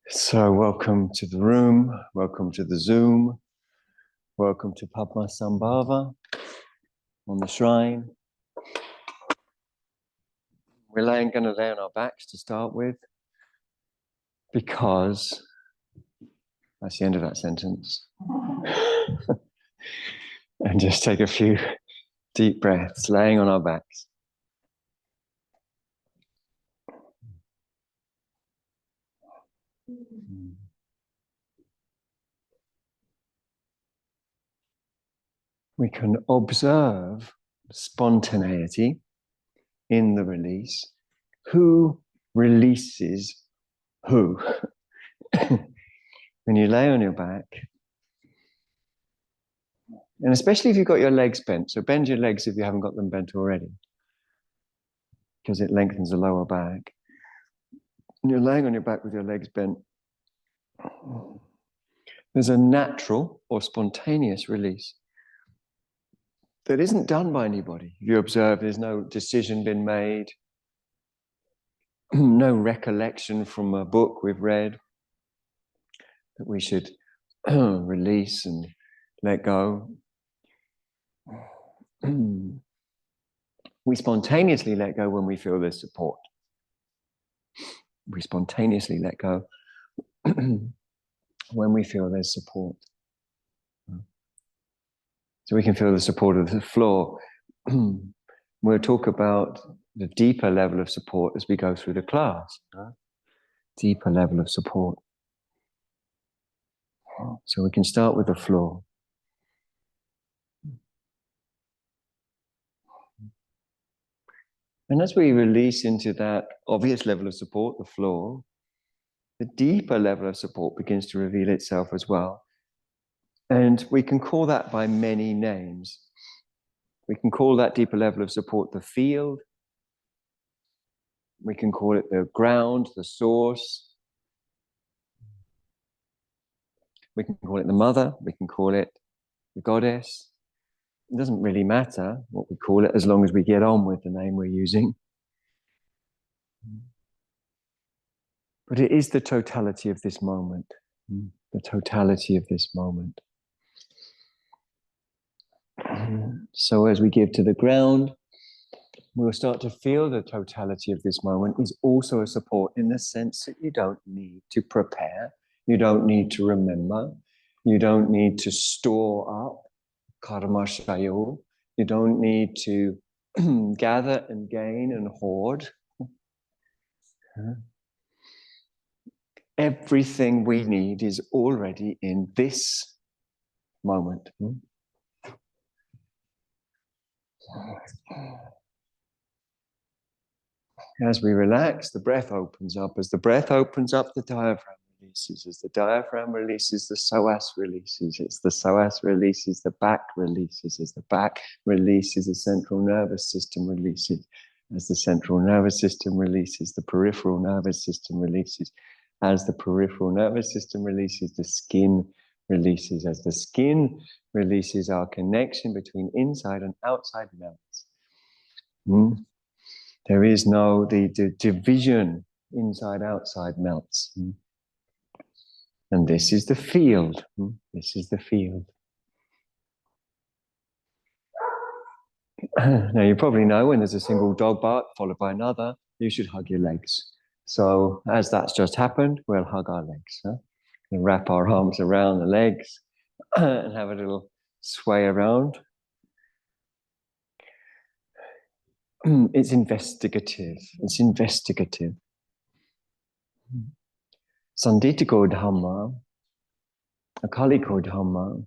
So welcome to the room, welcome to the Zoom, welcome to Padmasambhāva on the shrine. We're going to lay on our backs to start with, because that's the end of that sentence. And just take a few deep breaths, laying on our backs. We can observe spontaneity in the release. Who releases who? When you lay on your back, and especially if you've got your legs bent, so bend your legs if you haven't got them bent already, because it lengthens the lower back. And you're laying on your back with your legs bent. There's a natural or spontaneous release that isn't done by anybody. You observe there's no decision been made, no recollection from a book we've read that we should release and let go. We spontaneously let go when we feel there's support. We spontaneously let go when we feel there's support. So we can feel the support of the floor. We'll talk about the deeper level of support as we go through the class. Deeper level of support. So we can start with the floor. And as we release into that obvious level of support, the floor, the deeper level of support begins to reveal itself as well. And we can call that by many names. We can call that deeper level of support the field. We can call it the ground, the source. We can call it the mother. We can call it the goddess. It doesn't really matter what we call it as long as we get on with the name we're using. But it is the totality of this moment. The totality of this moment. So as we give to the ground, we'll start to feel the totality of this moment is also a support in the sense that you don't need to prepare, you don't need to remember, you don't need to store up karma shayo, you don't need to gather and gain and hoard. Everything we need is already in this moment. As we relax, the breath opens up. As the breath opens up, the diaphragm releases. As the diaphragm releases, the psoas releases. As the psoas releases, the back releases. As the back releases, the central nervous system releases. As the central nervous system releases, the peripheral nervous system releases. As the peripheral nervous system releases, the skin releases. As the skin releases, our connection between inside and outside melts. There is no, the division inside-outside melts. And this is the field. This is the field. Now you probably know when there's a single dog bark followed by another, you should hug your legs. So as that's just happened, we'll hug our legs. And wrap our arms around the legs and have a little sway around. It's investigative. It's investigative. Sanditiko Dhamma, Akaliko Dhamma,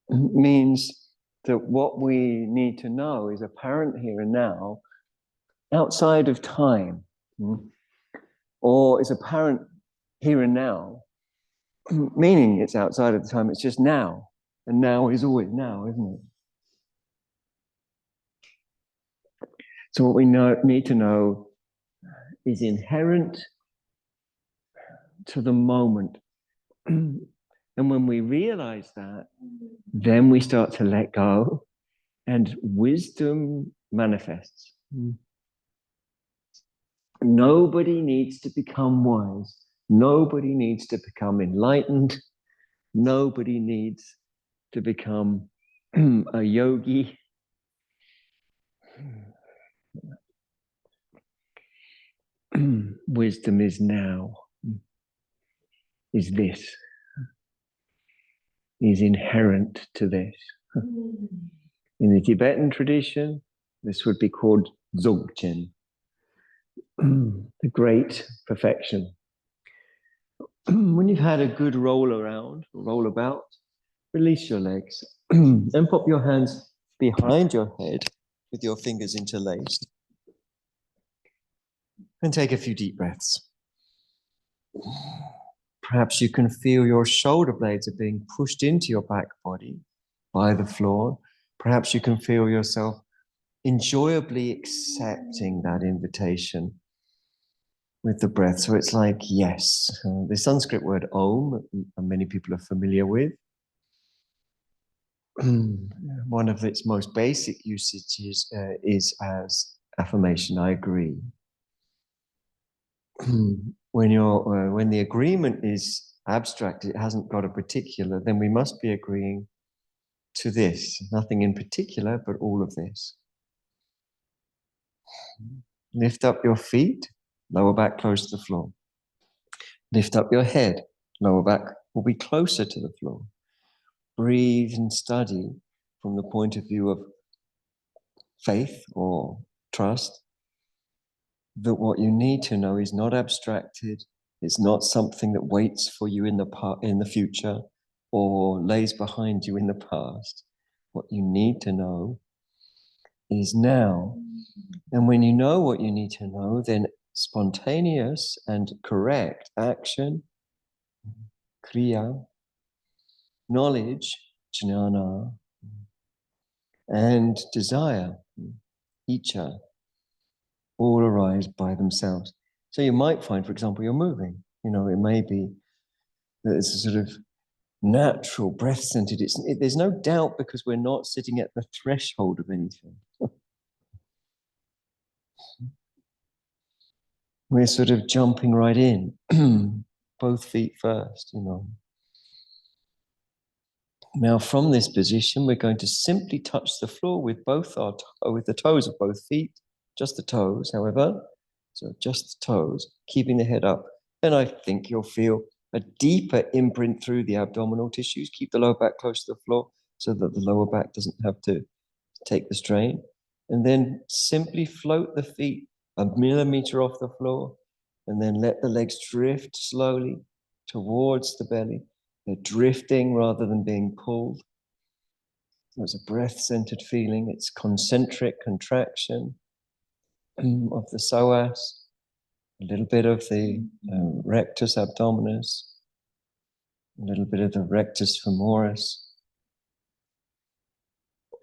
means that what we need to know is apparent here and now, outside of time, or is apparent here and now, meaning it's outside of the time, it's just now, and now is always now, isn't it? So what we need to know is inherent to the moment. And when we realize that, then we start to let go and wisdom manifests. Nobody needs to become wise Nobody needs to become enlightened. Nobody needs to become a yogi. Wisdom is now, is this, is inherent to this. In the Tibetan tradition, this would be called Dzogchen, the great perfection. When you've had a good roll about, release your legs and pop your hands behind your head with your fingers interlaced. And take a few deep breaths. Perhaps you can feel your shoulder blades are being pushed into your back body by the floor. Perhaps you can feel yourself enjoyably accepting that invitation with the breath. So it's like yes. The Sanskrit word om, many people are familiar with. One of its most basic usages is as affirmation, I agree. When the agreement is abstract, it hasn't got a particular, then we must be agreeing to this. Nothing in particular, but all of this. Lift up your feet, lower back close to the floor. Lift up your head, lower back will be closer to the floor. Breathe and study from the point of view of faith or trust, that what you need to know is not abstracted. It's not something that waits for you in the future or lays behind you in the past. What you need to know is now. And when you know what you need to know, then spontaneous and correct action, kriya, knowledge, jnana, and desire, icha, all arise by themselves. So you might find, for example, you're moving. It may be that it's a sort of natural, breath-centered. There's no doubt because we're not sitting at the threshold of anything. We're sort of jumping right in, both feet first, Now, from this position, we're going to simply touch the floor with with the toes of both feet, just the toes, however. So just the toes, keeping the head up. And I think you'll feel a deeper imprint through the abdominal tissues. Keep the lower back close to the floor so that the lower back doesn't have to take the strain. And then simply float the feet a millimeter off the floor, and then let the legs drift slowly towards the belly. They're drifting rather than being pulled. There's a breath-centered feeling. It's concentric contraction of the psoas, a little bit of the rectus abdominis, a little bit of the rectus femoris.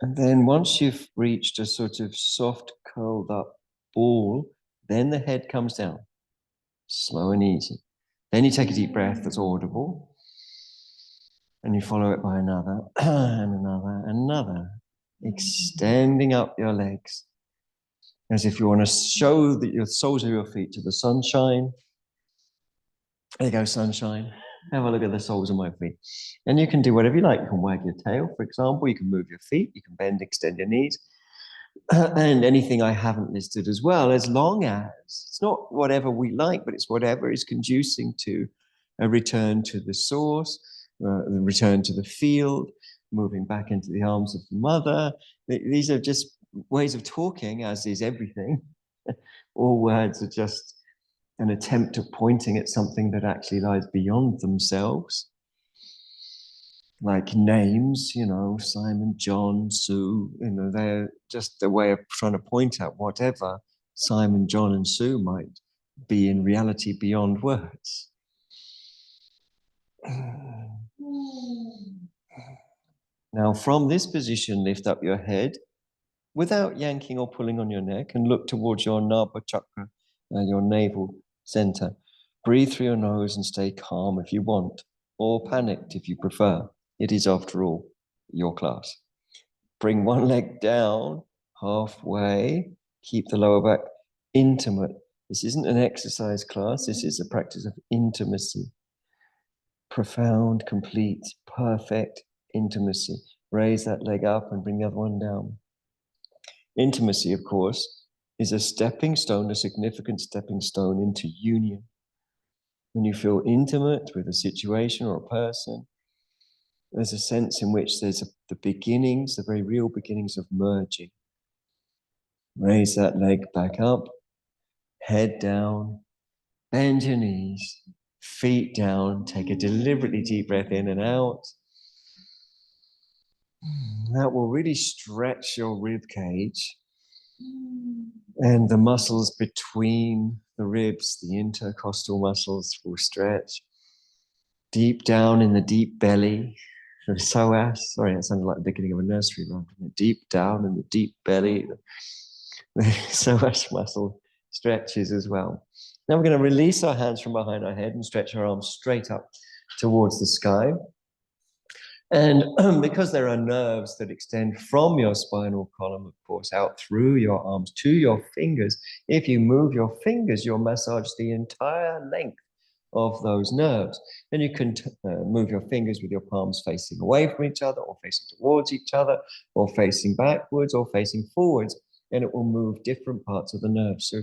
And then once you've reached a sort of soft, curled up ball, then the head comes down, slow and easy. Then you take a deep breath that's audible, and you follow it by another, and another, and another, extending up your legs, as if you want to show that your soles of your feet to the sunshine. There you go, sunshine. Have a look at the soles of my feet. And you can do whatever you like. You can wag your tail, for example. You can move your feet. You can bend, extend your knees. And anything I haven't listed as well, as long as it's not whatever we like, but it's whatever is conducing to a return to the source, the return to the field, moving back into the arms of the mother. These are just ways of talking, as is everything. All words are just an attempt at pointing at something that actually lies beyond themselves. Like names, Simon, John, Sue, they're just a way of trying to point out whatever Simon, John, and Sue might be in reality beyond words. Now, from this position, lift up your head without yanking or pulling on your neck and look towards your Nabha chakra, your navel center. Breathe through your nose and stay calm if you want, or panicked if you prefer. It is, after all, your class. Bring one leg down halfway. Keep the lower back intimate This isn't an exercise class. This is a practice of intimacy. Profound, complete, perfect intimacy. Raise that leg up and bring the other one down. Intimacy, of course, is a stepping stone, a significant stepping stone into union. When you feel intimate with a situation or a person, there's a sense in which there's the beginnings, the very real beginnings of merging. Raise that leg back up, head down, bend your knees, feet down, take a deliberately deep breath in and out. That will really stretch your rib cage and the muscles between the ribs, the intercostal muscles will stretch. Deep down in the deep belly, the psoas, sorry, that sounded like the beginning of a nursery rhyme. Deep down in the deep belly, the psoas muscle stretches as well. Now we're going to release our hands from behind our head and stretch our arms straight up towards the sky. And because there are nerves that extend from your spinal column, of course, out through your arms to your fingers, if you move your fingers, you'll massage the entire length of those nerves. Then you can move your fingers with your palms facing away from each other, or facing towards each other, or facing backwards, or facing forwards, and it will move different parts of the nerves. So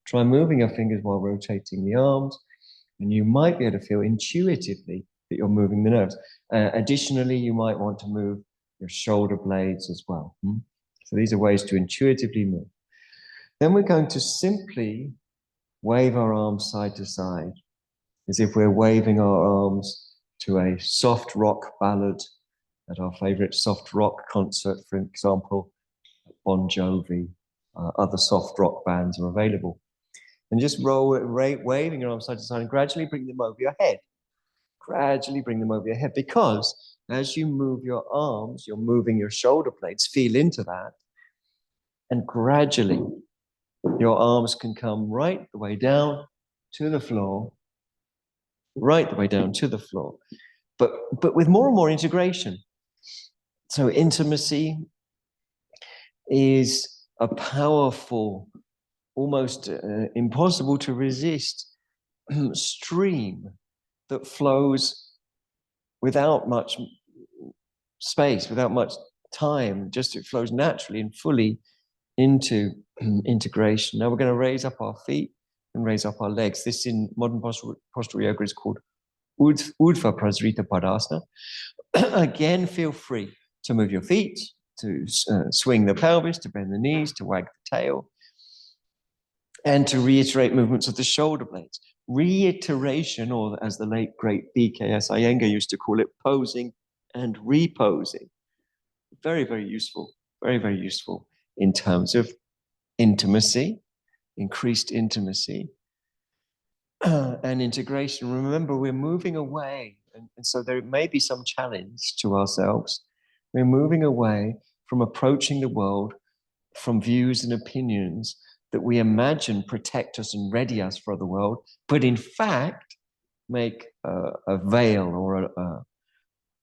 try moving your fingers while rotating the arms, and you might be able to feel intuitively that you're moving the nerves. Additionally, you might want to move your shoulder blades as well. So these are ways to intuitively move. Then we're going to simply wave our arms side to side, as if we're waving our arms to a soft rock ballad at our favorite soft rock concert, for example, Bon Jovi. Other soft rock bands are available. And just waving your arms side to side and gradually bring them over your head. Gradually bring them over your head, because as you move your arms, you're moving your shoulder blades. Feel into that. And gradually, your arms can come right the way down to the floor, right the way down to the floor, but with more and more integration. So intimacy is a powerful, almost impossible to resist stream that flows without much space, without much time, just it flows naturally and fully into integration. Now we're going to raise up our feet and raise up our legs. This in modern postural yoga is called Urdhva Prasrita Padasana. Again, feel free to move your feet, to swing the pelvis, to bend the knees, to wag the tail, and to reiterate movements of the shoulder blades. Reiteration, or as the late great BKS Iyengar used to call it, posing and reposing. Very, very useful, very, very useful in terms of intimacy, increased intimacy, and integration. Remember, we're moving away, and so there may be some challenge to ourselves. We're moving away from approaching the world from views and opinions that we imagine protect us and ready us for the world, but in fact make a veil or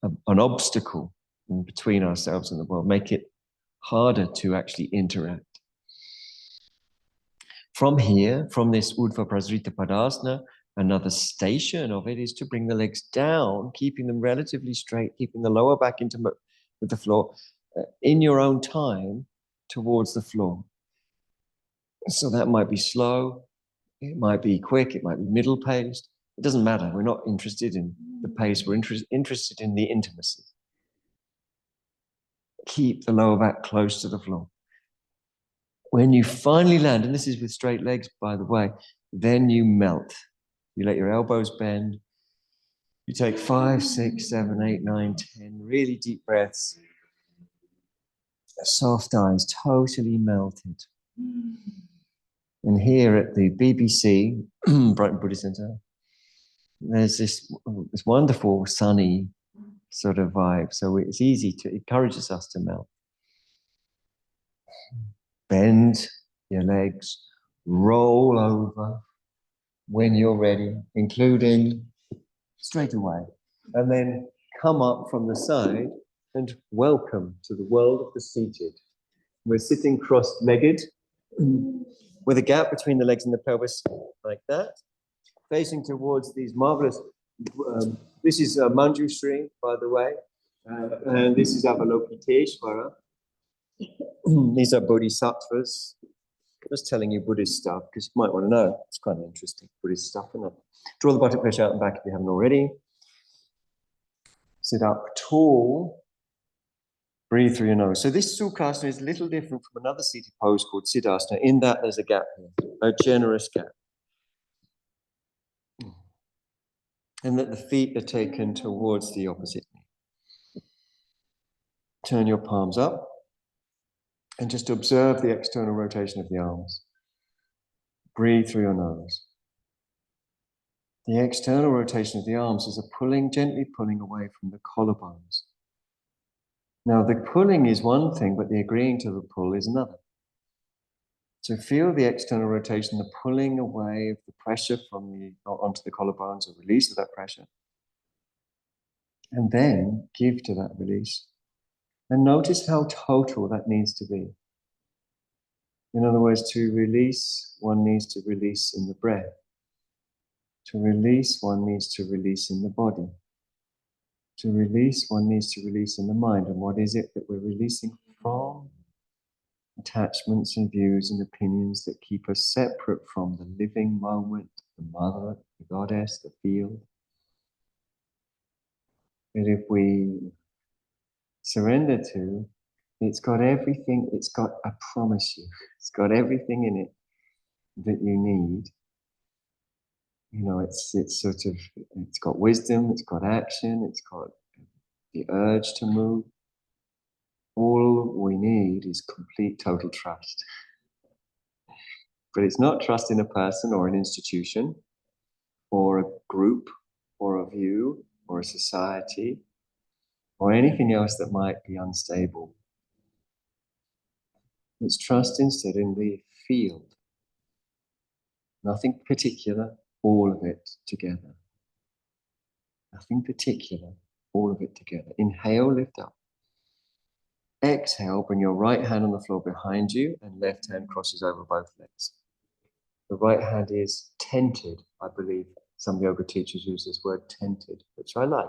an obstacle in between ourselves and the world, make it harder to actually interact. From here, from this Urdhva Prasrita Padasana, another station of it is to bring the legs down, keeping them relatively straight, keeping the lower back intimate with the floor, in your own time towards the floor. So that might be slow, it might be quick, it might be middle paced. It doesn't matter. We're not interested in the pace. We're interested in the intimacy. Keep the lower back close to the floor. When you finally land, and this is with straight legs, by the way, then you melt. You let your elbows bend. You take 5, 6, 7, 8, 9, 10 really deep breaths. Soft eyes, totally melted. And here at the BBC, Brighton Buddhist Centre, there's this wonderful sunny sort of vibe. So it's easy to, it encourages us to melt. Bend your legs, roll over when you're ready, including straight away. And then come up from the side and welcome to the world of the seated. We're sitting cross-legged. with a gap between the legs and the pelvis, like that, facing towards these marvelous. This is Manjushri, by the way, and this is Avalokiteshvara. These are bodhisattvas. Just telling you Buddhist stuff because you might want to know. It's kind of interesting Buddhist stuff, isn't it? Draw the buttock flesh out and back if you haven't already. Sit up tall. Breathe through your nose. So this Sukhasana is a little different from another seated pose called Siddhasana, in that there's a gap here, a generous gap. And that the feet are taken towards the opposite knee. Turn your palms up and just observe the external rotation of the arms. Breathe through your nose. The external rotation of the arms is a pulling, gently pulling away from the collarbones. Now, the pulling is one thing, but the agreeing to the pull is another. So feel the external rotation, the pulling away of the pressure from onto the collarbones, or release of that pressure. And then give to that release. And notice how total that needs to be. In other words, to release, one needs to release in the breath. To release, one needs to release in the body. To release, one needs to release in the mind. And what is it that we're releasing from? Attachments and views and opinions that keep us separate from the living moment, the mother, the goddess, the field. That if we surrender to, it's got everything, it's got, I promise you, it's got everything in it that you need. You know, it's sort of, it's got wisdom, it's got action, it's got the urge to move. All we need is complete, total trust. But it's not trust in a person or an institution or a group or a view or a society or anything else that might be unstable. It's trust instead in the field. Nothing particular, all of it together. Nothing particular, all of it together. Inhale, lift up. Exhale, bring your right hand on the floor behind you and left hand crosses over both legs. The right hand is tented, I believe. Some yoga teachers use this word tented, which I like.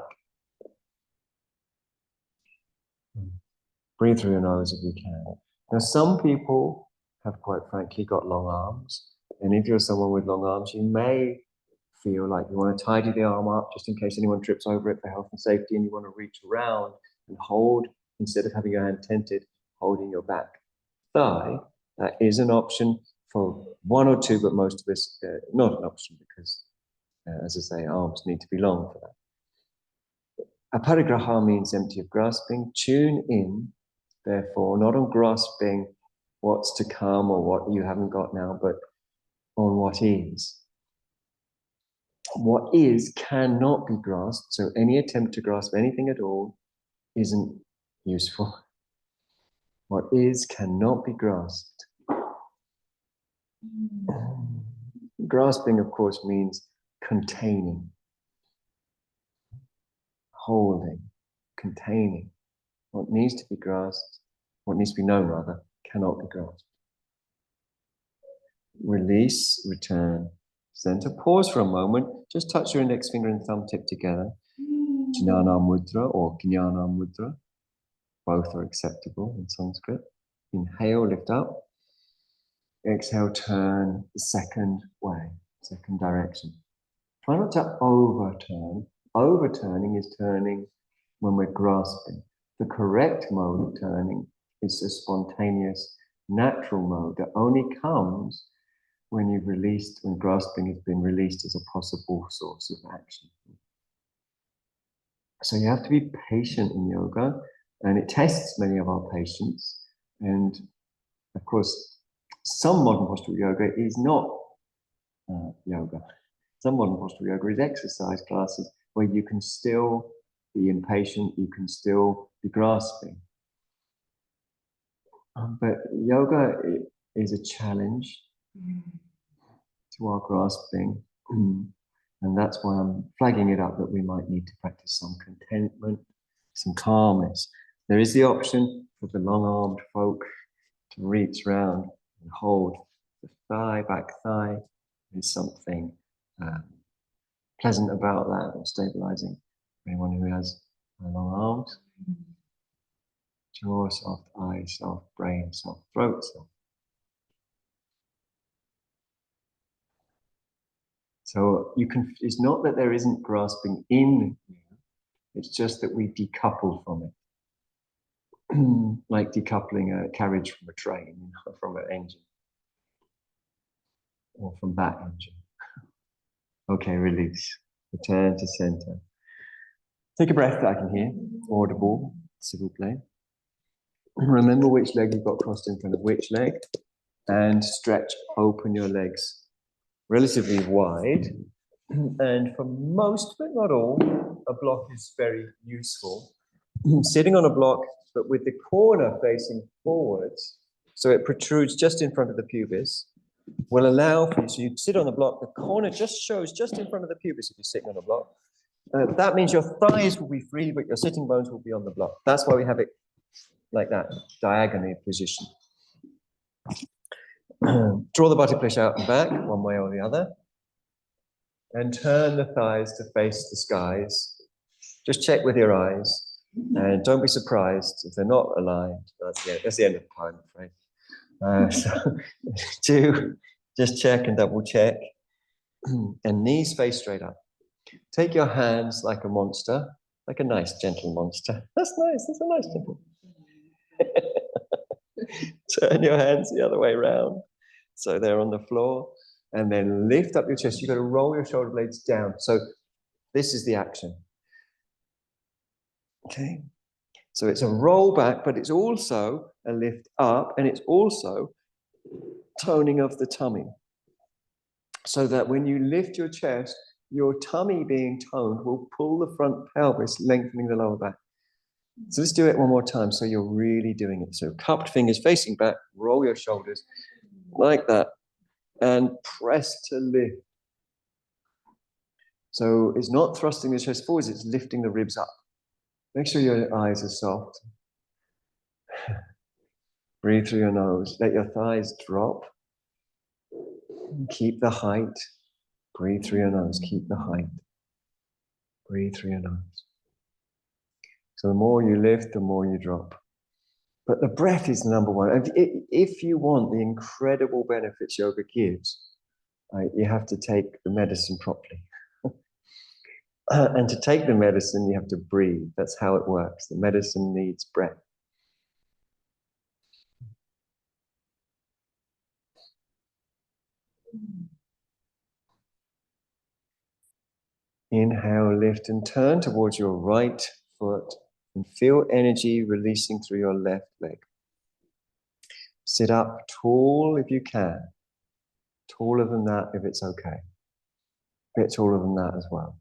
Breathe through your nose if you can. Now, some people have, quite frankly, got long arms. And if you're someone with long arms, you may feel like you want to tidy the arm up just in case anyone trips over it for health and safety, and you want to reach around and hold, instead of having your hand tented, holding your back thigh. That is an option for one or two, but most of us, not an option because, as I say, arms need to be long for that. Aparigraha means empty of grasping. Tune in, therefore, not on grasping what's to come or what you haven't got now, but on what is. What is cannot be grasped, so any attempt to grasp anything at all isn't useful. What is cannot be grasped. Grasping, of course, means containing, holding, containing. What needs to be grasped, what needs to be known rather, cannot be grasped. Release, return, center. Pause for a moment. Just touch your index finger and thumb tip together. Jnana mudra or Jnana mudra. Both are acceptable in Sanskrit. Inhale, lift up. Exhale, turn the second way, second direction. Try not to overturn. Overturning is turning when we're grasping. The correct mode of turning is a spontaneous, natural mode that only comes when you've released, when grasping has been released as a possible source of action. So you have to be patient in yoga, and it tests many of our patience. And of course, some modern postural yoga is not yoga. Some modern postural yoga is exercise classes where you can still be impatient, you can still be grasping. But yoga is a challenge to our grasping. And that's why I'm flagging it up that we might need to practice some contentment, some calmness. There is the option for the long-armed folk to reach round and hold the thigh, back thigh. There's something pleasant about that, or stabilizing. Anyone who has long arms. Jaw soft, eyes soft, brain soft, throat soft. So you can, it's not that there isn't grasping in you, it's just that we decouple from it. Like decoupling a carriage from a train, from an engine, or from that engine. Okay, release. Return to center. Take a breath that I can hear. Audible, s'il vous plaît. Remember which leg you've got crossed in front of which leg, and stretch, open your legs relatively wide. And for most, but not all, a block is very useful. Sitting on a block, but with the corner facing forwards, so it protrudes just in front of the pubis, will allow for you, so you sit on the block, the corner just shows just in front of the pubis if you're sitting on a block. That means your thighs will be free, but your sitting bones will be on the block. That's why we have it like that, diagonally positioned. Draw the buttock flesh out and back, one way or the other. And turn the thighs to face the skies. Just check with your eyes. And don't be surprised if they're not aligned. That's the end of the time, I'm afraid. So just check and double check. And knees face straight up. Take your hands like a monster, like a nice, gentle monster. That's nice. That's a nice, gentle. Turn your hands the other way around. So they're on the floor. And then lift up your chest. You've got to roll your shoulder blades down. So this is the action. Okay. So it's a roll back, but it's also a lift up, and it's also toning of the tummy. So that when you lift your chest, your tummy being toned will pull the front pelvis, lengthening the lower back. So let's do it one more time so you're really doing it. So cupped fingers facing back, roll your shoulders like that, and press to lift. So it's not thrusting the chest forwards, it's lifting the ribs up. Make sure your eyes are soft. Breathe through your nose. Let your thighs drop. Keep the height. Breathe through your nose. Keep the height. Breathe through your nose. So the more you lift, the more you drop. But the breath is number one. And if you want the incredible benefits yoga gives, you have to take the medicine properly. And to take the medicine, you have to breathe. That's how it works. The medicine needs breath. Inhale, lift and turn towards your right foot and feel energy releasing through your left leg. Sit up tall if you can. Taller than that if it's okay. A bit taller than that as well.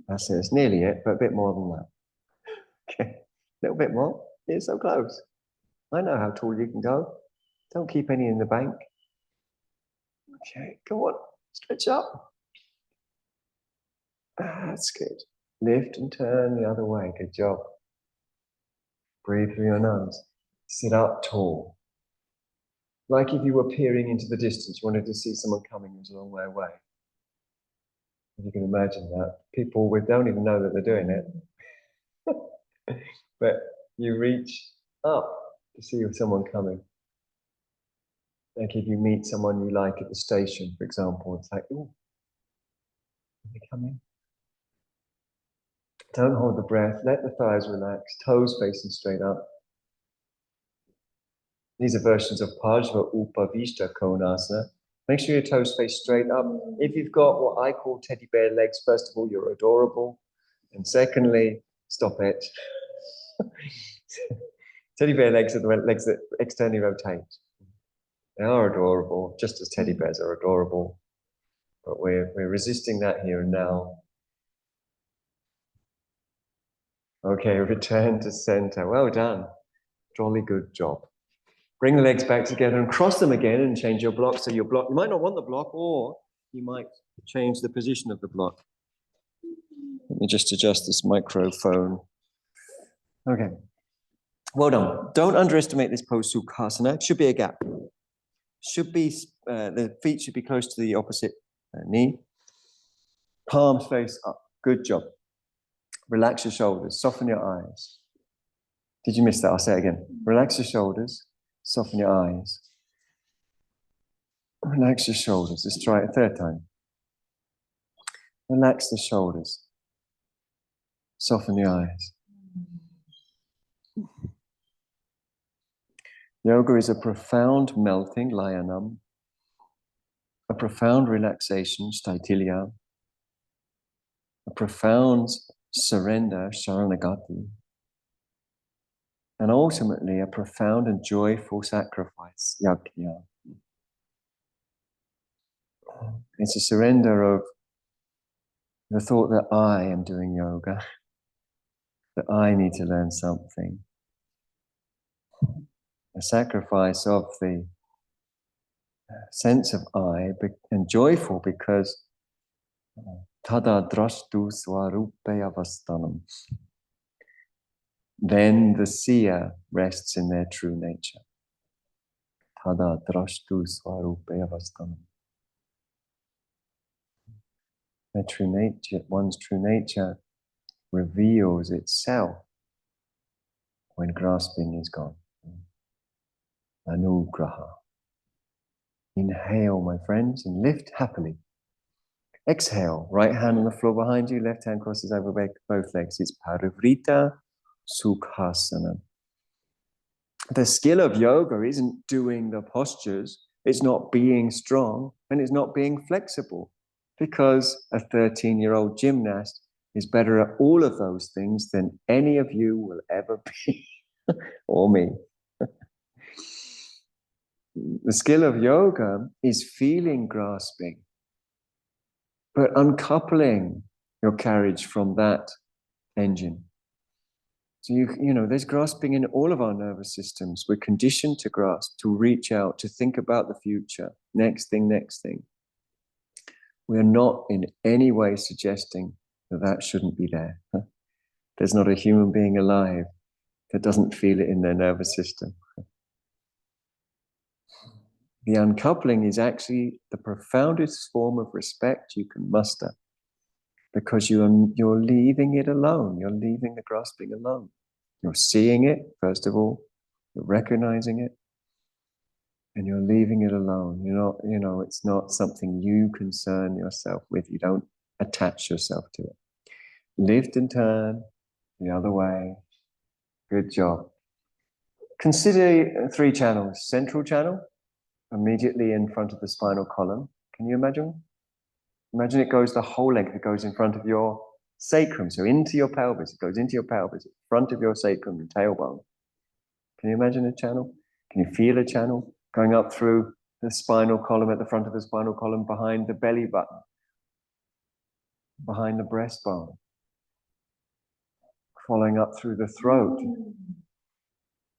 That's it. It's nearly it, but a bit more than that. Okay. A little bit more. You're so close. I know how tall you can go. Don't keep any in the bank. Okay, come on. Stretch up. That's good. Lift and turn the other way. Good job. Breathe through your nose. Sit up tall. Like if you were peering into the distance, you wanted to see someone coming who's a long way away. If you can imagine that. People don't even know that they're doing it. But you reach up to see someone coming. Like if you meet someone you like at the station, for example, it's like, oh, are they coming? Don't hold the breath. Let the thighs relax. Toes facing straight up. These are versions of Pajva Upavishta Konasana. Make sure your toes face straight up. If you've got what I call teddy bear legs, first of all, you're adorable. And secondly, stop it. Teddy bear legs are the legs that externally rotate. They are adorable, just as teddy bears are adorable. But we're resisting that here and now. Okay, return to center. Well done. Jolly good job. Bring the legs back together and cross them again and change your block. So your block, you might not want the block, or you might change the position of the block. Let me just adjust this microphone. Okay. Well done. Don't underestimate this pose, Sukhasana. It should be a gap. should be, the feet should be close to the opposite knee. Palms face up. Good job. Relax your shoulders. Soften your eyes. Did you miss that? I'll say it again. Relax your shoulders. Soften your eyes. Relax your shoulders. Let's try it a third time. Relax the shoulders. Soften your eyes. Yoga is a profound melting, layanam, a profound relaxation, staitilya, a profound surrender, sharanagati, and ultimately a profound and joyful sacrifice, yajna. It's a surrender of the thought that I am doing yoga, that I need to learn something. A sacrifice of the sense of I, and joyful because tada drashtu swarupe avastanam. Then the seer rests in their true nature. Tada drashtu swarupe avastanam. Their true nature, one's true nature reveals itself when grasping is gone. Anugraha. Inhale, my friends, and lift happily. Exhale, right hand on the floor behind you, left hand crosses over both legs. It's Parivrita Sukhasana. The skill of yoga isn't doing the postures, it's not being strong, and it's not being flexible, because a 13-year-old gymnast is better at all of those things than any of you will ever be, or me. The skill of yoga is feeling grasping, but uncoupling your carriage from that engine. So you know, there's grasping in all of our nervous systems. We're conditioned to grasp, to reach out, to think about the future. Next thing, next thing. We are not in any way suggesting that that shouldn't be there. There's not a human being alive that doesn't feel it in their nervous system. The uncoupling is actually the profoundest form of respect you can muster, because you're leaving it alone. You're leaving the grasping alone. You're seeing it, first of all, you're recognizing it, and you're leaving it alone. You're not, you know, it's not something you concern yourself with. You don't attach yourself to it. Lift and turn the other way. Good job. Consider 3 channels. Central channel, immediately in front of the spinal column. Can you imagine? Imagine it goes the whole length. It goes in front of your sacrum, so into your pelvis. It goes into your pelvis, in front of your sacrum and tailbone. Can you imagine a channel? Can you feel a channel going up through the spinal column, at the front of the spinal column, behind the belly button, behind the breastbone, following up through the throat,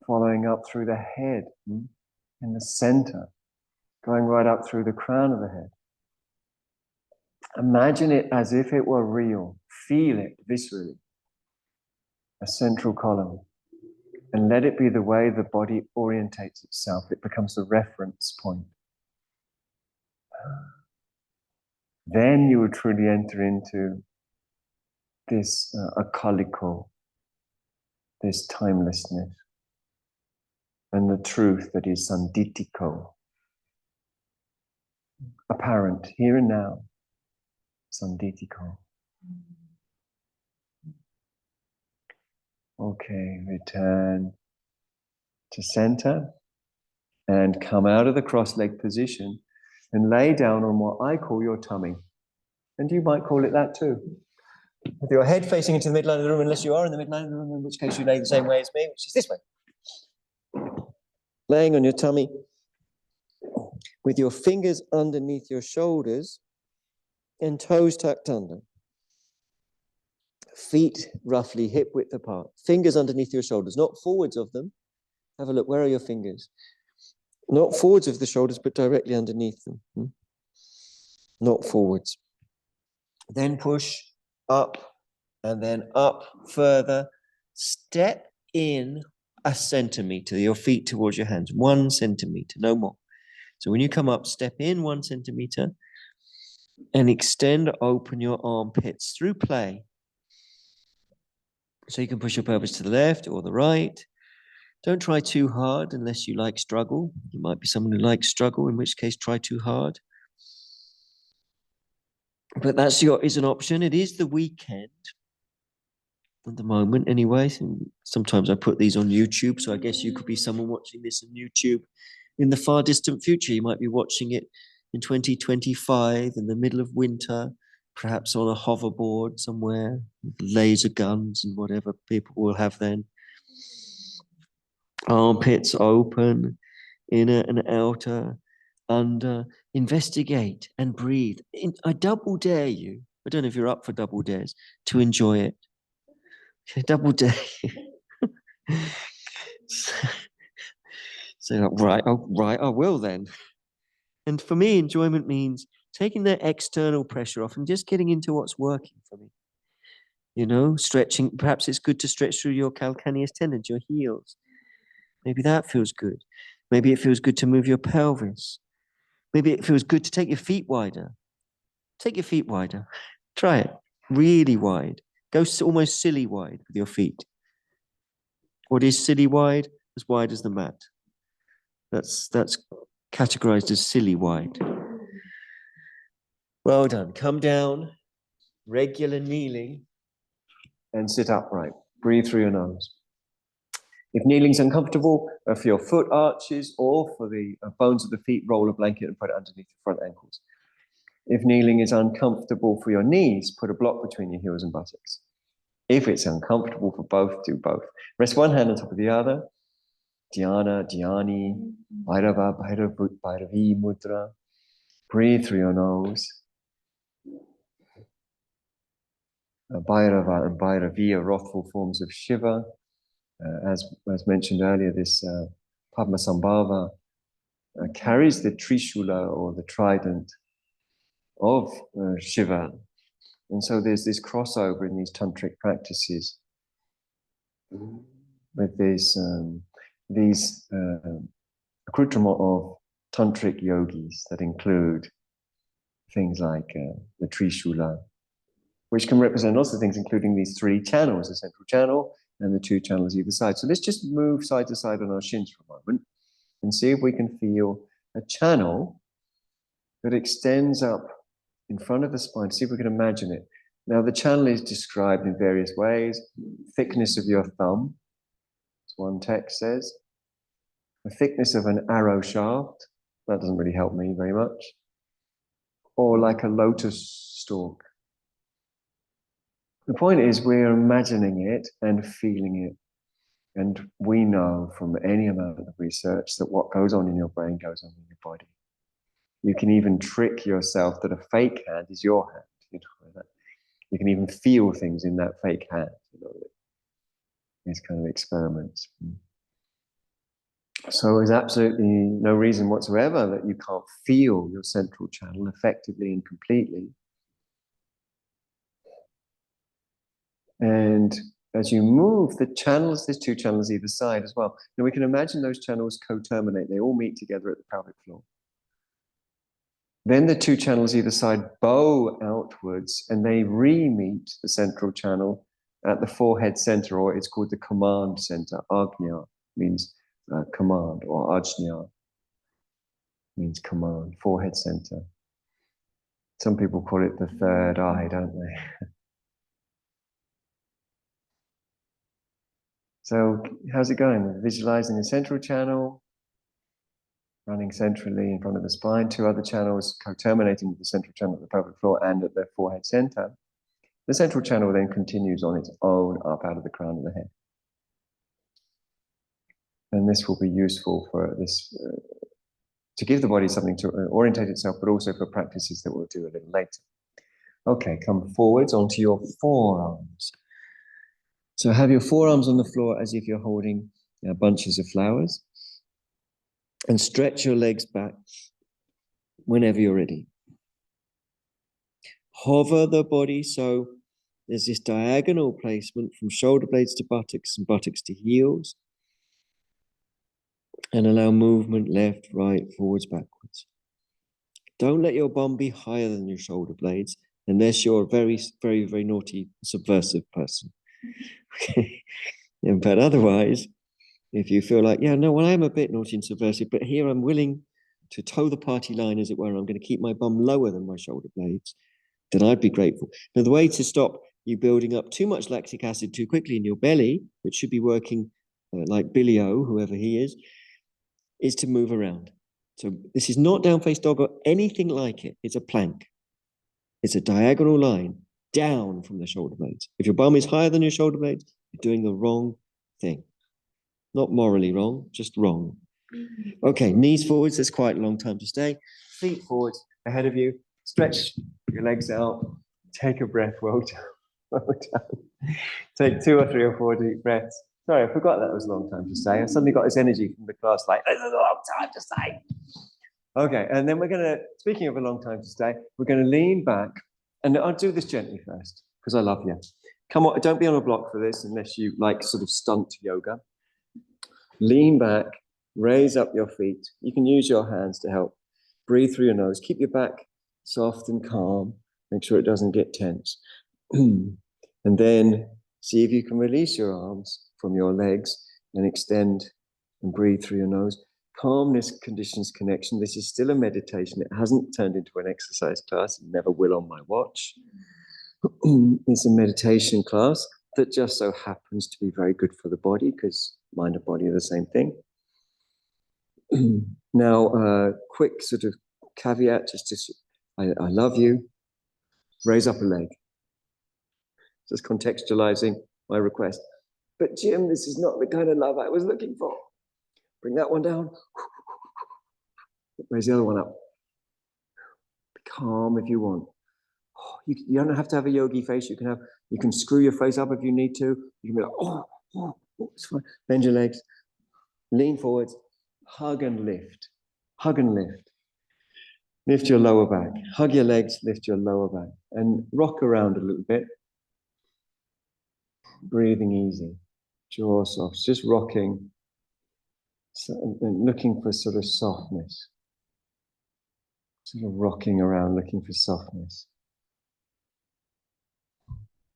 following up through the head, in the center, going right up through the crown of the head. Imagine it as if it were real. Feel it viscerally. A central column. And let it be the way the body orientates itself. It becomes the reference point. Then you would truly enter into this akaliko, this timelessness, and the truth that is sanditiko, apparent here and now. Sanditiko. Okay, return to center and come out of the cross-legged position and lay down on what I call your tummy. And you might call it that too. With your head facing into the midline of the room, unless you are in the midline of the room, in which case you lay the same way as me, which is this way. Laying on your tummy with your fingers underneath your shoulders and toes tucked under. Feet roughly hip width apart. Fingers underneath your shoulders, not forwards of them. Have a look, where are your fingers? Not forwards of the shoulders, but directly underneath them. Not forwards. Then push up and then up further. Step in 1 centimeter, your feet towards your hands. 1 centimeter, no more. So when you come up, step in 1 centimeter and extend, open your armpits through play. So you can push your pelvis to the left or the right. Don't try too hard unless you like struggle. You might be someone who likes struggle, in which case try too hard. But that's is an option. It is the weekend at the moment anyway. Sometimes I put these on YouTube, so I guess you could be someone watching this on YouTube in the far distant future. You might be watching it in 2025 in the middle of winter, perhaps on a hoverboard somewhere, with laser guns and whatever people will have then. Armpits open, inner and outer, under. Investigate and breathe. I double dare you, I don't know if you're up for double dares, to enjoy it. Okay, double dare you. So, right, I will then. And for me, enjoyment means taking the external pressure off and just getting into what's working for me. You know, stretching. Perhaps it's good to stretch through your calcaneus tendons, your heels. Maybe that feels good. Maybe it feels good to move your pelvis. Maybe it feels good to take your feet wider. Take your feet wider. Try it. Really wide. Go almost silly wide with your feet. What is silly wide? As wide as the mat. That's categorized as silly wide. Well done. Come down, regular kneeling, and sit upright. Breathe through your nose. If kneeling's uncomfortable, for your foot arches or for the bones of the feet, roll a blanket and put it underneath your front ankles. If kneeling is uncomfortable for your knees, put a block between your heels and buttocks. If it's uncomfortable for both, do both. Rest one hand on top of the other. Dhyana, Dhyani, Bhairava, Bhairavi Mudra. Breathe through your nose. Bhairava and Bhairavi are wrathful forms of Shiva. As mentioned earlier, this padmasambhāva carries the Trishula or the trident of Shiva. And so there's this crossover in these tantric practices with these accoutrements of tantric yogis that include things like the Trishula, which can represent lots of things, including these 3 channels, the central channel and the 2 channels either side. So let's just move side to side on our shins for a moment and see if we can feel a channel that extends up in front of the spine. See if we can imagine it. Now, the channel is described in various ways. Thickness of your thumb, as one text says. The thickness of an arrow shaft. That doesn't really help me very much. Or like a lotus stalk. The point is we're imagining it and feeling it. And we know from any amount of research that what goes on in your brain goes on in your body. You can even trick yourself that a fake hand is your hand. You know, you can even feel things in that fake hand. You know, these kind of experiments. So there's absolutely no reason whatsoever that you can't feel your central channel effectively and completely. And as you move the channels, there's 2 channels either side as well. Now we can imagine those channels co-terminate. They all meet together at the pelvic floor. Then the 2 channels either side bow outwards and they re-meet the central channel at the forehead center, or it's called the command center. Agnya means command, or Ajna means command, forehead center. Some people call it the third eye, don't they? So how's it going? Visualizing the central channel, running centrally in front of the spine, 2 other channels co-terminating with the central channel at the pelvic floor and at the forehead center. The central channel then continues on its own up out of the crown of the head. And this will be useful for this, to give the body something to orientate itself, but also for practices that we'll do a little later. Okay, come forwards onto your forearms. So have your forearms on the floor as if you're holding bunches of flowers. And stretch your legs back whenever you're ready. Hover the body so there's this diagonal placement from shoulder blades to buttocks and buttocks to heels. And allow movement left, right, forwards, backwards. Don't let your bum be higher than your shoulder blades unless you're a very, very, very naughty, subversive person. Okay. But otherwise, if you feel like, yeah, no, well, I'm a bit naughty and subversive, but here I'm willing to toe the party line, as it were, I'm going to keep my bum lower than my shoulder blades, then I'd be grateful. Now, the way to stop you building up too much lactic acid too quickly in your belly, which should be working like Billy O, whoever he is to move around. So this is not down face dog or anything like it. It's a plank. It's a diagonal line down from the shoulder blades. If your bum is higher than your shoulder blades, you're doing the wrong thing. Not morally wrong, just wrong. Okay, knees forwards. That's quite a long time to stay. Feet forwards, ahead of you. Stretch your legs out. Take a breath. Well done. Well done. Take 2 or 3 or 4 deep breaths. Sorry, I forgot that was a long time to stay. I suddenly got this energy from the class, like, this is a long time to stay. Okay, and then we're going to, speaking of a long time to stay, we're going to lean back, and I'll do this gently first, because I love you. Come on, don't be on a block for this unless you like sort of stunt yoga. Lean back, raise up your feet. You can use your hands to help. Breathe through your nose. Keep your back soft and calm. Make sure it doesn't get tense. And then see if you can release your arms from your legs and extend and breathe through your nose. Calmness conditions connection. This is still a meditation. It hasn't turned into an exercise class. It never will on my watch. It's a meditation class that just so happens to be very good for the body, because mind and body are the same thing. Now, quick sort of caveat, I love you. Raise up a leg. Just contextualizing my request. But Jim, this is not the kind of love I was looking for. Bring that one down. Raise the other one up. Be calm if you want. You don't have to have a yogi face. You can screw your face up if you need to. You can be like, oh, it's fine. Bend your legs. Lean forwards. Hug and lift. Hug and lift. Lift your lower back. Hug your legs. Lift your lower back. And rock around a little bit. Breathing easy. Jaw soft. Just rocking. And looking for sort of softness. Sort of rocking around, looking for softness.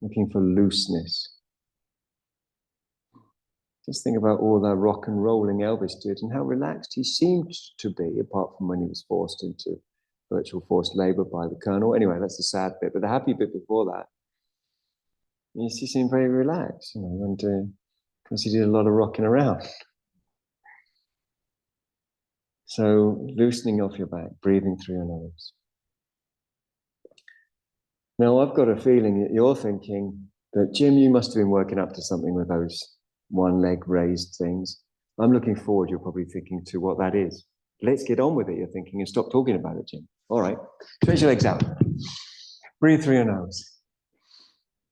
Looking for looseness. Just think about all that rock and rolling Elvis did and how relaxed he seemed to be, apart from when he was forced into virtual forced labor by the colonel. Anyway, that's the sad bit. But the happy bit before that, he seemed very relaxed, because he did a lot of rocking around. So loosening off your back, breathing through your nose. Now, I've got a feeling that you're thinking that, Jim, you must have been working up to something with those one leg raised things. I'm looking forward, you're probably thinking, to what that is. Let's get on with it, you're thinking, and stop talking about it, Jim. All right, stretch your legs out. Breathe through your nose.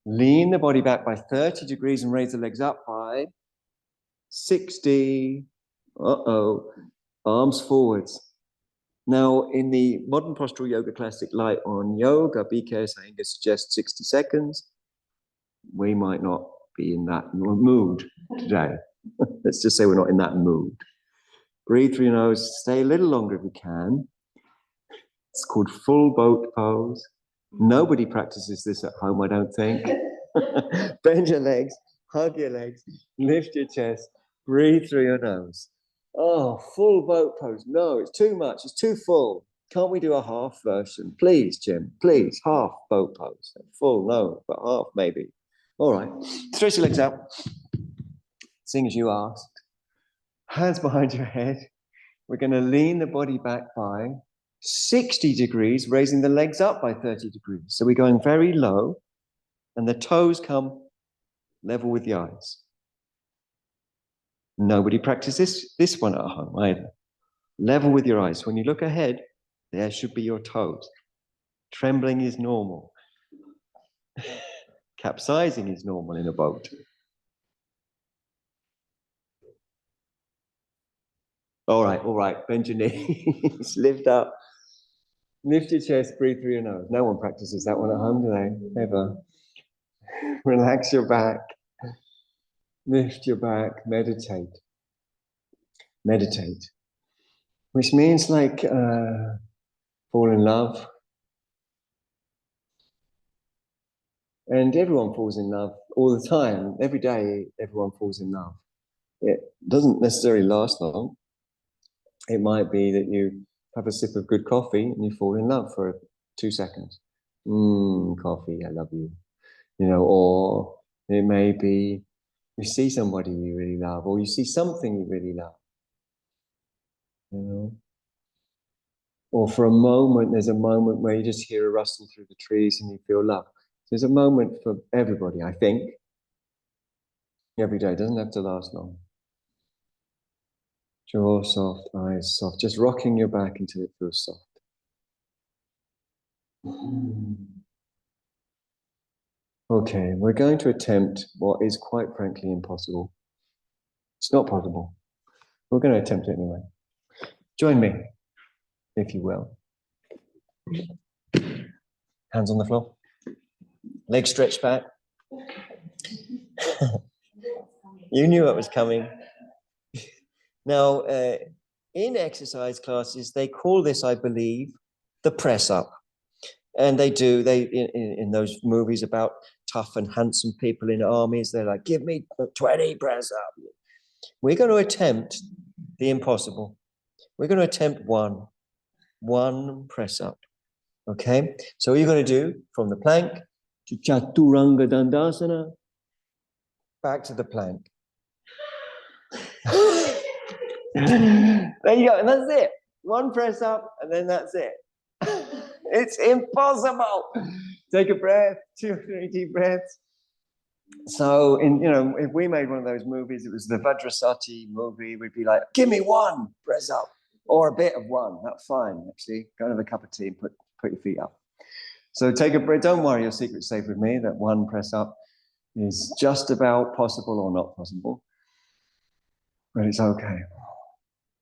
Lean the body back by 30 degrees and raise the legs up by 60. Arms forwards. Now, in the modern postural yoga classic light on yoga, BK Iyengar suggests 60 seconds. We might not be in that mood today. Let's just say we're not in that mood. Breathe through your nose. Stay a little longer if you can. It's called full boat pose. Nobody practices this at home, I don't think. Bend your legs, hug your legs, lift your chest, breathe through your nose. Oh, full boat pose. No, it's too much. It's too full. Can't we do a half version? Please, Jim, please, half boat pose. Full, no, but half maybe. All right, stretch your legs out. Seeing as you asked. Hands behind your head. We're going to lean the body back by 60 degrees, raising the legs up by 30 degrees. So we're going very low, and the toes come level with the eyes. Nobody practices this one at home either. Level with your eyes. When you look ahead, there should be your toes. Trembling is normal. Capsizing is normal in a boat. All right. Bend your knees. Lift up. Lift your chest. Breathe through your nose. No one practices that one at home, do they? Ever. Relax your back. Lift your back. Meditate. meditate, which means like fall in love. And everyone falls in love all the time. Every day, everyone falls in love. It doesn't necessarily last long. It might be that you have a sip of good coffee and you fall in love for 2 seconds. Coffee, I love you. Or it may be you see somebody you really love, or you see something you really love. Or for a moment, there's a moment where you just hear a rustle through the trees and you feel love. There's a moment for everybody, I think. Every day, it doesn't have to last long. Jaw soft, eyes soft, just rocking your back until it feels soft. Okay, we're going to attempt what is quite frankly impossible. It's not possible. We're going to attempt it anyway. Join me, if you will. Hands on the floor. Legs stretched back. You knew it was coming. Now, in exercise classes, they call this, I believe, the press up. And they in those movies about tough and handsome people in armies, they're like, give me 20 press up. We're going to attempt the impossible. We're going to attempt one press up. Okay? So what you're going to do from the plank to Chaturanga Dandasana, back to the plank. There you go, and that's it. One press up, and then that's it. It's impossible. Take a breath, 2 or 3 deep breaths. So, if we made one of those movies, it was the Vajrasati movie, we'd be like, give me one press up, or a bit of one. That's fine, actually. Go and have a cup of tea and put your feet up. So take a breath. Don't worry, your secret's safe with me. That one press up is just about possible or not possible. But it's okay.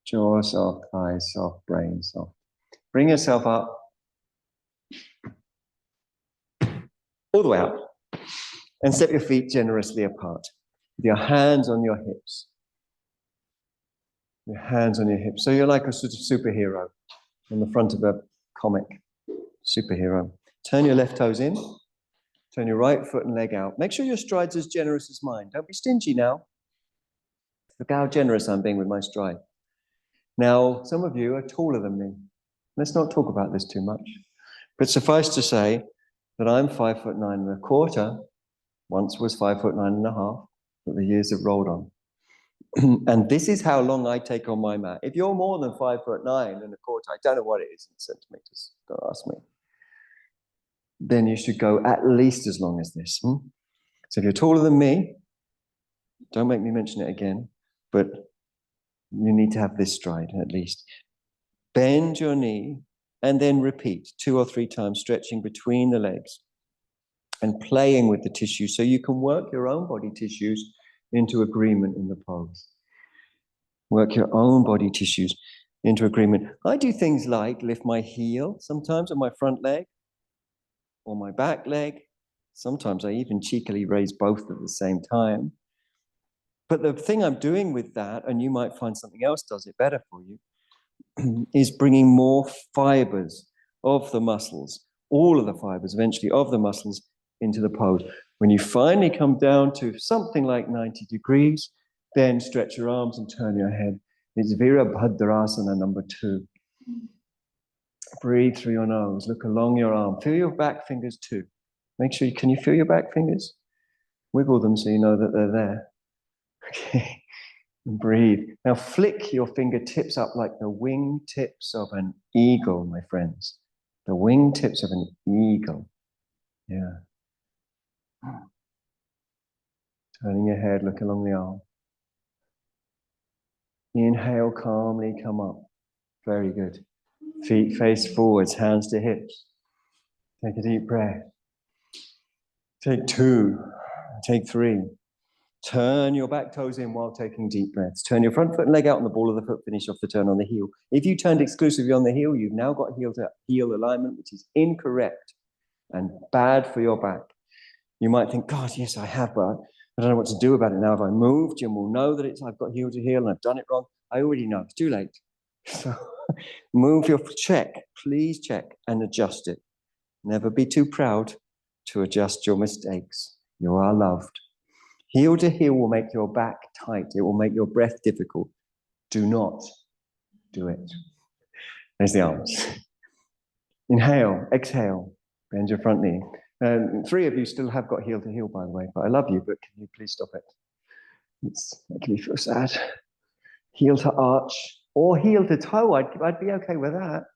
Jaw soft, eyes soft, brain soft. Bring yourself up. All the way up. And step your feet generously apart. With your hands on your hips. Your hands on your hips. So you're like a sort of superhero on the front of a comic. Superhero. Turn your left toes in. Turn your right foot and leg out. Make sure your stride's as generous as mine. Don't be stingy now. Look how generous I'm being with my stride. Now, some of you are taller than me. Let's not talk about this too much. But suffice to say that I'm 5'9½". Once was 5'9½", but the years have rolled on. And this is how long I take on my mat. If you're more than 5'9½", I don't know what it is in centimeters, don't ask me, then you should go at least as long as this. So if you're taller than me, don't make me mention it again, but you need to have this stride at least. Bend your knee and then repeat 2 or 3 times, stretching between the legs and playing with the tissue so you can work your own body tissues into agreement in the pose. Work your own body tissues into agreement. I do things like lift my heel sometimes on my front leg or my back leg. Sometimes I even cheekily raise both at the same time. But the thing I'm doing with that, and you might find something else does it better for you, is bringing more fibers of the muscles, all of the fibers eventually of the muscles into the pose. When you finally come down to something like 90 degrees, then stretch your arms and turn your head. It's Virabhadrasana number 2. Breathe through your nose, look along your arm. Feel your back fingers too. Make sure can you feel your back fingers? Wiggle them so you know that they're there. Okay, and breathe. Now flick your fingertips up like the wingtips of an eagle, my friends. The wingtips of an eagle. Yeah. Turning your head, look along the arm. Inhale, calmly come up. Very good. Feet face forwards, hands to hips. Take a deep breath. Take 2. Take 3. Turn your back toes in while taking deep breaths. Turn your front foot and leg out on the ball of the foot. Finish off the turn on the heel. If you turned exclusively on the heel, you've now got heel to heel alignment, which is incorrect and bad for your back. You might think, God, yes, I have, but I don't know what to do about it now. If I move, Jim will know that I've got heel to heel and I've done it wrong. I already know, it's too late. So move your, please check and adjust it. Never be too proud to adjust your mistakes. You are loved. Heel to heel will make your back tight. It will make your breath difficult. Do not do it. There's the arms. Inhale, exhale, bend your front knee. 3 of you still have got heel to heel, by the way, but I love you, but can you please stop it? It's making me feel sad. Heel to arch or heel to toe. I'd be okay with that,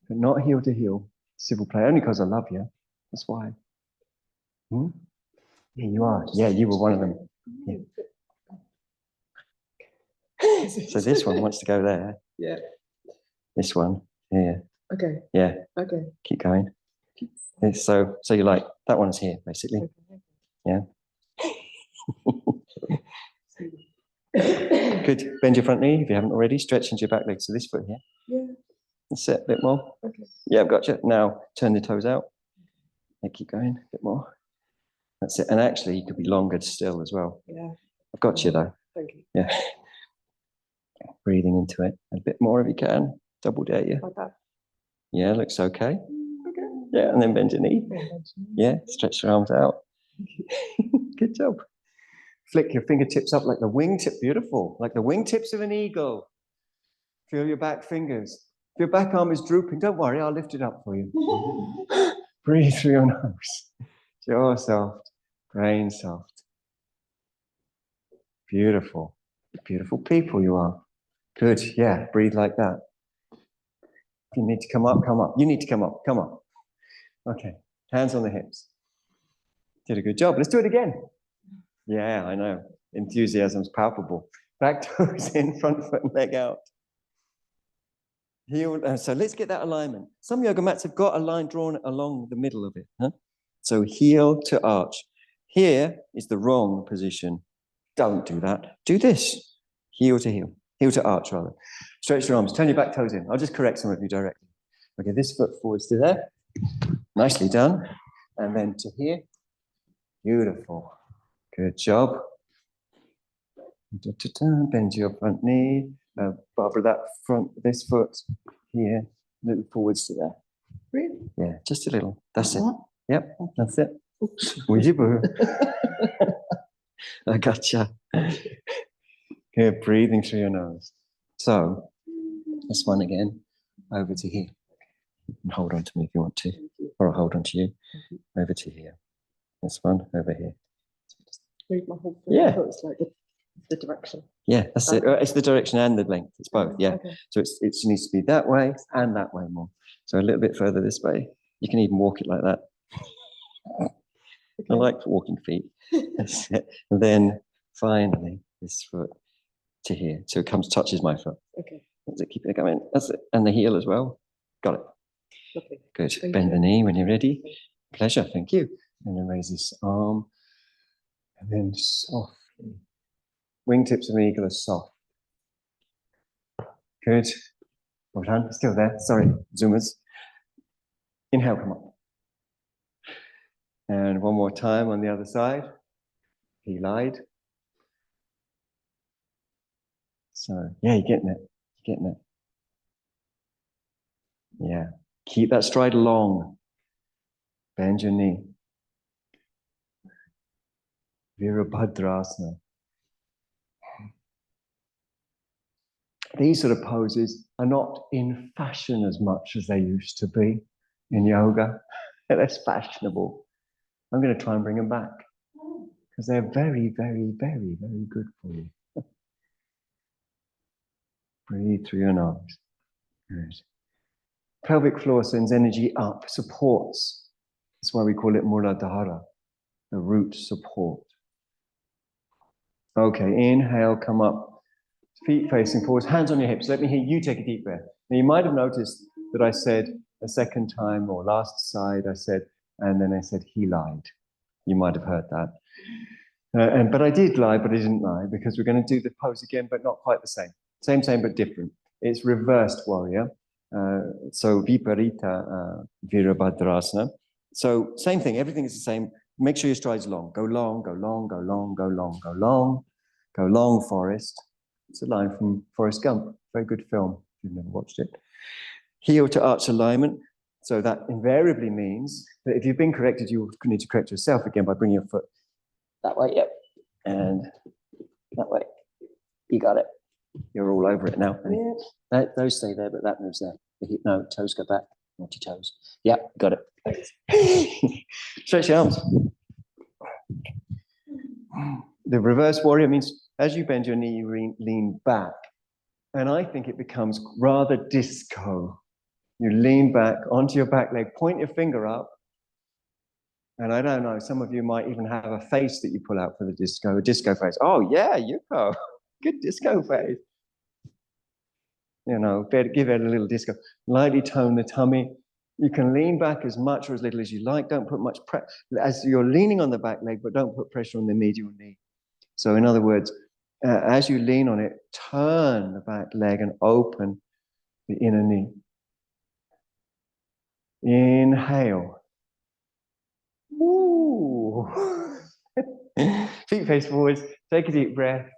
but not heel to heel. Civil play, only because I love you. That's why. Yeah, you are. Yeah, you were one of them. Yeah. So this one wants to go there. Yeah. This one here. Okay. Yeah. Okay. Keep going. So you like that one's here, basically. Okay. Yeah. Good. Bend your front knee if you haven't already. Stretch into your back leg. So this foot here. Yeah. That's it. A bit more. Okay. Yeah, I've got you. Now turn the toes out. Yeah, keep going. A bit more. That's it. And actually, you could be longer still as well. Yeah. I've got you though. Thank you. Yeah. Breathing into it a bit more if you can. Double dare you. Like that. Yeah, looks okay. Okay. Yeah, and then bend your knee. Yeah, stretch your arms out. Good job. Flick your fingertips up like the wingtip. Beautiful. Like the wingtips of an eagle. Feel your back fingers. If your back arm is drooping, don't worry, I'll lift it up for you. Breathe through your nose. Jaw soft, brain soft. Beautiful. Beautiful people you are. Good. Yeah, breathe like that. If you need to come up, come up. You need to come up, come up. Okay, hands on the hips. Did a good job. Let's do it again. Yeah, I know. Enthusiasm's palpable. Back toes in, front foot and leg out. Heel. So let's get that alignment. Some yoga mats have got a line drawn along the middle of it. Huh? So heel to arch. Here is the wrong position. Don't do that. Do this. Heel to heel. Heel to arch, rather. Stretch your arms. Turn your back toes in. I'll just correct some of you directly. Okay, this foot forwards to there. Nicely done. And then to here. Beautiful. Good job. Bend your front knee. Barbara, this foot here. Little forwards to there. Really? Yeah, just a little. That's it. Yep, that's it. I gotcha. Good, breathing through your nose. So, this one again, over to here. Hold on to me if you want to, or I'll hold on to you. Over to here. This one, over here. Move my whole foot. Yeah. So it's like the direction. Yeah, that's it. It's the direction and the length. It's both, yeah. Okay. So it needs to be that way and that way more. So a little bit further this way. You can even walk it like that. Okay. I like walking feet. That's it. And then finally, this foot to here. So it touches my foot. Okay. That's it. Keep it going. That's it. And the heel as well. Got it. Lovely. Good. Thank Bend you. the knee when you're ready. Pleasure. Thank you. And then raise this arm. And then softly. Wingtips of an eagle are soft. Good. Well done. Still there. Sorry. Zoomers. Inhale, come up. And one more time on the other side. He lied. So, yeah, you're getting it. You're getting it. Yeah. Keep that stride long. Bend your knee. Virabhadrasana. These sort of poses are not in fashion as much as they used to be in yoga. They're less fashionable. I'm going to try and bring them back because they're very, very, very, very good for you. Breathe through your nose. Good. Pelvic floor sends energy up, supports. That's why we call it Muladhara, the root support. Okay, inhale, come up. Feet facing forwards, hands on your hips. Let me hear you take a deep breath. Now you might have noticed that I said a second time, or last side I said, and then I said he lied. You might have heard that. But I did lie, but I didn't lie, because we're going to do the pose again, but not quite the same. Same, but different. It's reversed warrior. So Viparita Virabhadrasana. So same thing, everything is the same. Make sure your stride's long. Go long, go long, go long, go long, go long. Go long, forest. It's a line from Forrest Gump, very good film, if you've never watched it. Heel to arch alignment. So that invariably means that if you've been corrected, you need to correct yourself again by bringing your foot that way, yep, and that way. You got it. You're all over it now. Those stay there, but that moves there. No, toes go back, naughty toes. Yep, got it. Stretch your arms. The reverse warrior means as you bend your knee, you lean back. And I think it becomes rather disco. You lean back onto your back leg, point your finger up. And I don't know, some of you might even have a face that you pull out for the disco, a disco face. Oh, yeah, you go. Good disco face. You know, give it a little disco. Lightly tone the tummy. You can lean back as much or as little as you like. Don't put much pressure. As you're leaning on the back leg, but don't put pressure on the medial knee. So in other words, as you lean on it, turn the back leg and open the inner knee. Inhale. Woo. Feet face forwards. Take a deep breath.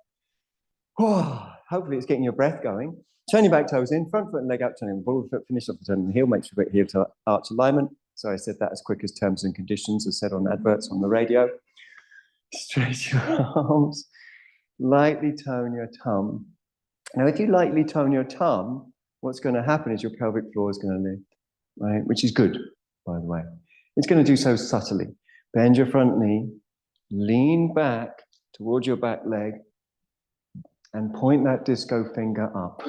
Hopefully it's getting your breath going. Turn your back toes in, front foot and leg out, turn in, ball foot, finish off the turn in the heel, make sure you get heel to arch alignment. So I said that as quick as terms and conditions, as said on adverts on the radio. Stretch your arms, lightly tone your tum. Now, if you lightly tone your tum, what's going to happen is your pelvic floor is going to lift, right? Which is good, by the way. It's going to do so subtly. Bend your front knee, lean back towards your back leg, and point that disco finger up.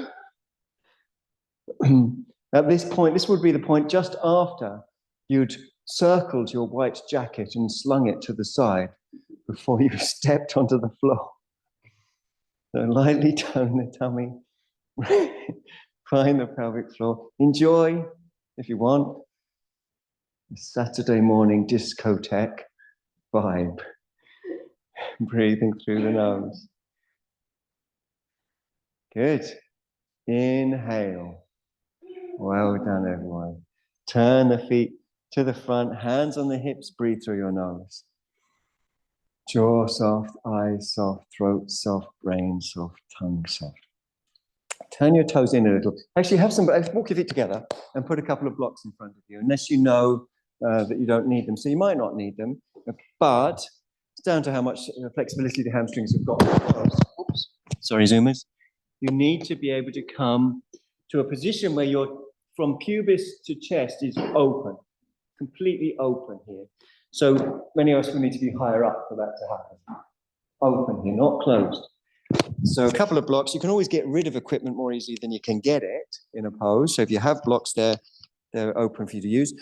At this point, this would be the point just after you'd circled your white jacket and slung it to the side before you stepped onto the floor. So lightly tone the tummy, find the pelvic floor. Enjoy, if you want, the Saturday morning discotheque vibe. Breathing through the nose. Good. Inhale. Well done, everyone. Turn the feet to the front, hands on the hips, breathe through your nose. Jaw soft, eyes soft, throat soft, brain soft, tongue soft. Turn your toes in a little. Actually, walk your feet together and put a couple of blocks in front of you, unless you know that you don't need them. So you might not need them, but it's down to how much flexibility the hamstrings have got. Oops. Sorry, Zoomers. You need to be able to come to a position where you're from pubis to chest is open, completely open here. So many of us will need to be higher up for that to happen. Open here, not closed. So a couple of blocks. You can always get rid of equipment more easily than you can get it in a pose. So if you have blocks there, they're open for you to use.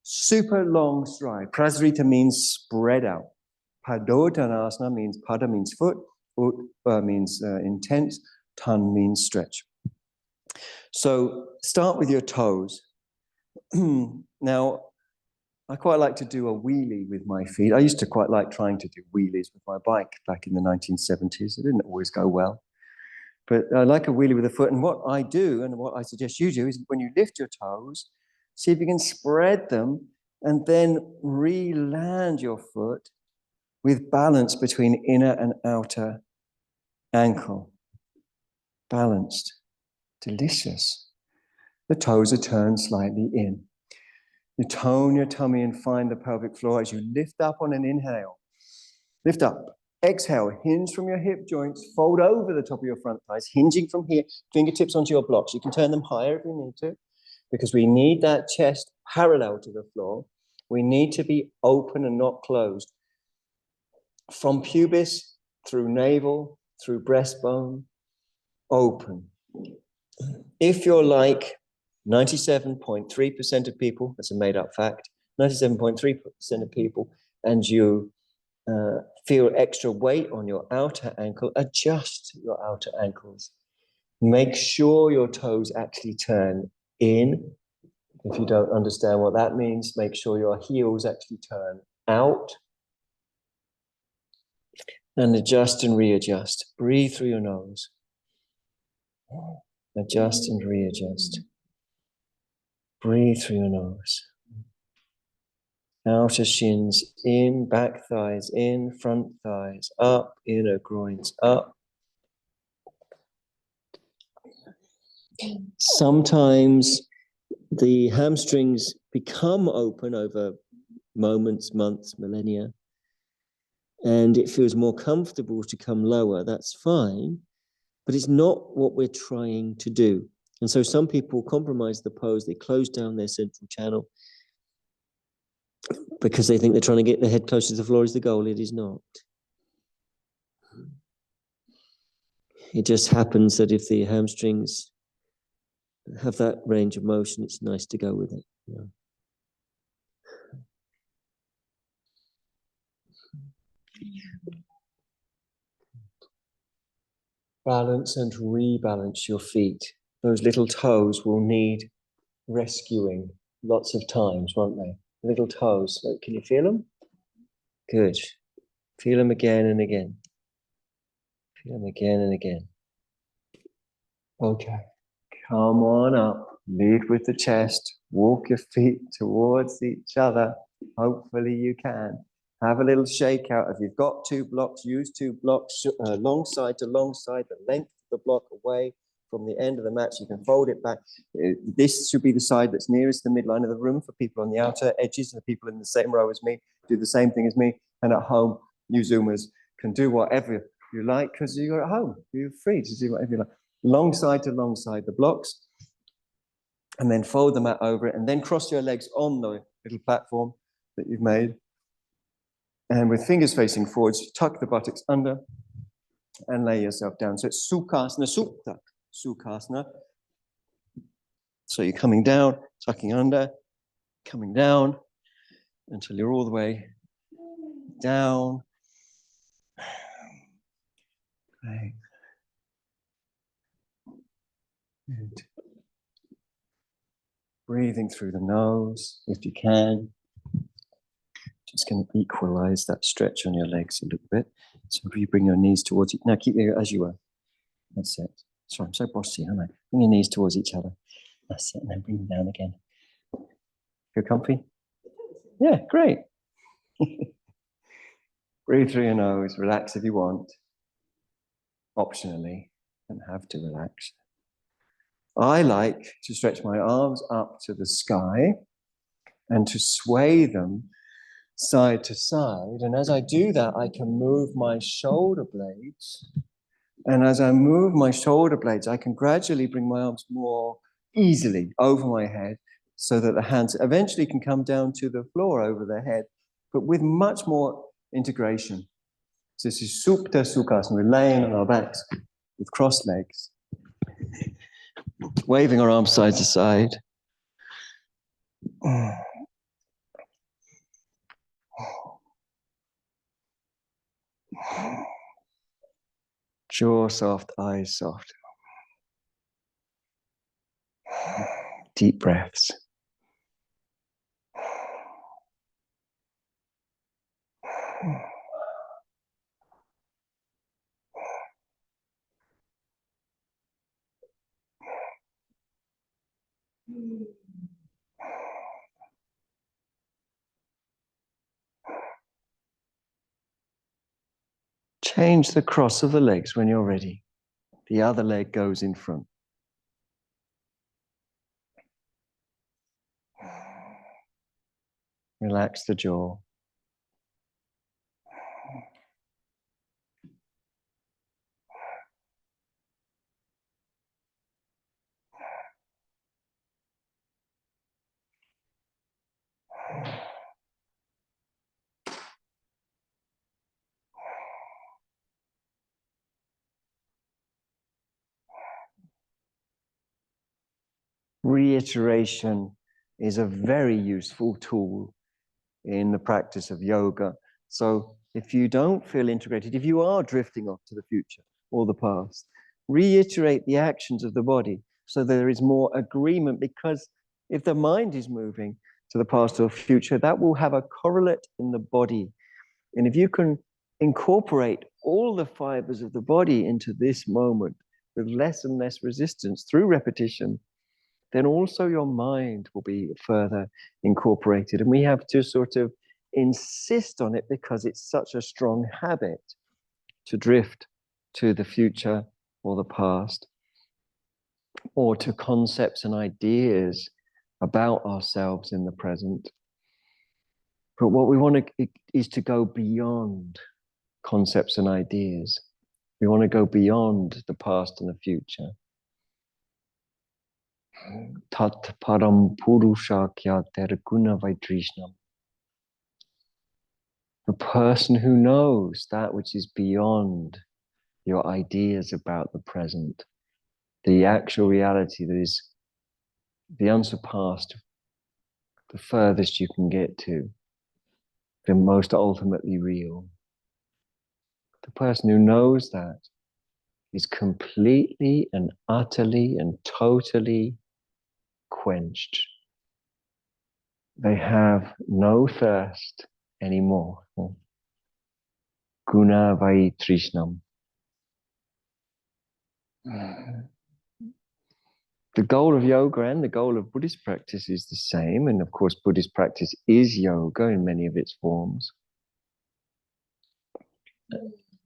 Super long stride. Prasarita means spread out. Padottanasana means pada means foot, ut means intense, tan means stretch. So start with your toes. Now, I quite like to do a wheelie with my feet. I used to quite like trying to do wheelies with my bike back in the 1970s. It didn't always go well. But I like a wheelie with a foot. And what I do, and what I suggest you do, is when you lift your toes, see if you can spread them and then re-land your foot with balance between inner and outer ankle. Balanced. Delicious. The toes are turned slightly in. You tone your tummy and find the pelvic floor as you lift up on an inhale. Lift up. Exhale. Hinge from your hip joints. Fold over the top of your front thighs. Hinging from here. Fingertips onto your blocks. You can turn them higher if you need to, because we need that chest parallel to the floor. We need to be open and not closed. From pubis, through navel, through breastbone, open. If you're like 97.3% of people, that's a made-up fact, 97.3% of people, and you feel extra weight on your outer ankle, adjust your outer ankles. Make sure your toes actually turn in. If you don't understand what that means, make sure your heels actually turn out. And adjust and readjust. Breathe through your nose. Adjust and readjust. Breathe through your nose. Outer shins in, back thighs in, front thighs up, inner groins up. Sometimes the hamstrings become open over moments, months, millennia, and it feels more comfortable to come lower. That's fine, but it's not what we're trying to do. And so some people compromise the pose, they close down their central channel because they think they're trying to get their head closer to the floor is the goal. It is not. It just happens that if the hamstrings have that range of motion, it's nice to go with it. Yeah. Balance and rebalance your feet. Those little toes will need rescuing lots of times, won't they? Little toes. Can you feel them? Good. Feel them again and again. Feel them again and again. Okay. Come on up. Lead with the chest. Walk your feet towards each other. Hopefully you can. Have a little shake out. If you've got 2 blocks, use 2 blocks, long side to long side, the length of the block away from the end of the mat, so you can fold it back. This should be the side that's nearest the midline of the room for people on the outer edges, and the people in the same row as me do the same thing as me. And at home, you Zoomers can do whatever you like because you're at home. You're free to do whatever you like. Long side to long side, the blocks, and then fold the mat over it, and then cross your legs on the little platform that you've made. And with fingers facing forwards, tuck the buttocks under and lay yourself down. So it's Sukhasana, Supta, Sukhasana. So you're coming down, tucking under, coming down until you're all the way down. Great. Good. Breathing through the nose if you can. Just going to equalize that stretch on your legs a little bit. So if you bring your knees towards it. Now keep it as you were. That's it. Sorry, I'm so bossy, aren't I? Bring your knees towards each other. That's it. And then bring them down again. Feel comfy? Yeah, great. Breathe through your nose. Relax if you want. Optionally, don't have to relax. I like to stretch my arms up to the sky and to sway them side to side. And as I do that, I can move my shoulder blades. And as I move my shoulder blades, I can gradually bring my arms more easily over my head so that the hands eventually can come down to the floor over the head, but with much more integration. So this is Supta Sukhasana. We're laying on our backs with crossed legs, waving our arms side to side. Jaw soft, eyes soft. Deep breaths. Change the cross of the legs when you're ready. The other leg goes in front. Relax the jaw. Reiteration is a very useful tool in the practice of yoga. So if you don't feel integrated, if you are drifting off to the future or the past, reiterate the actions of the body so there is more agreement, because if the mind is moving to the past or future, that will have a correlate in the body. And if you can incorporate all the fibers of the body into this moment with less and less resistance through repetition, then also your mind will be further incorporated. And we have to sort of insist on it because it's such a strong habit to drift to the future or the past. or to concepts and ideas about ourselves in the present. But what we want to is to go beyond concepts and ideas. We want to go beyond the past and the future. Tat param purusha kya terguna vaidrishnam. The person who knows that which is beyond your ideas about the present, the actual reality that is the unsurpassed, the furthest you can get to, the most ultimately real. The person who knows that is completely and utterly and totally quenched. They have no thirst anymore. Guna vai trishnam. The goal of yoga and the goal of Buddhist practice is the same. And of course, Buddhist practice is yoga in many of its forms.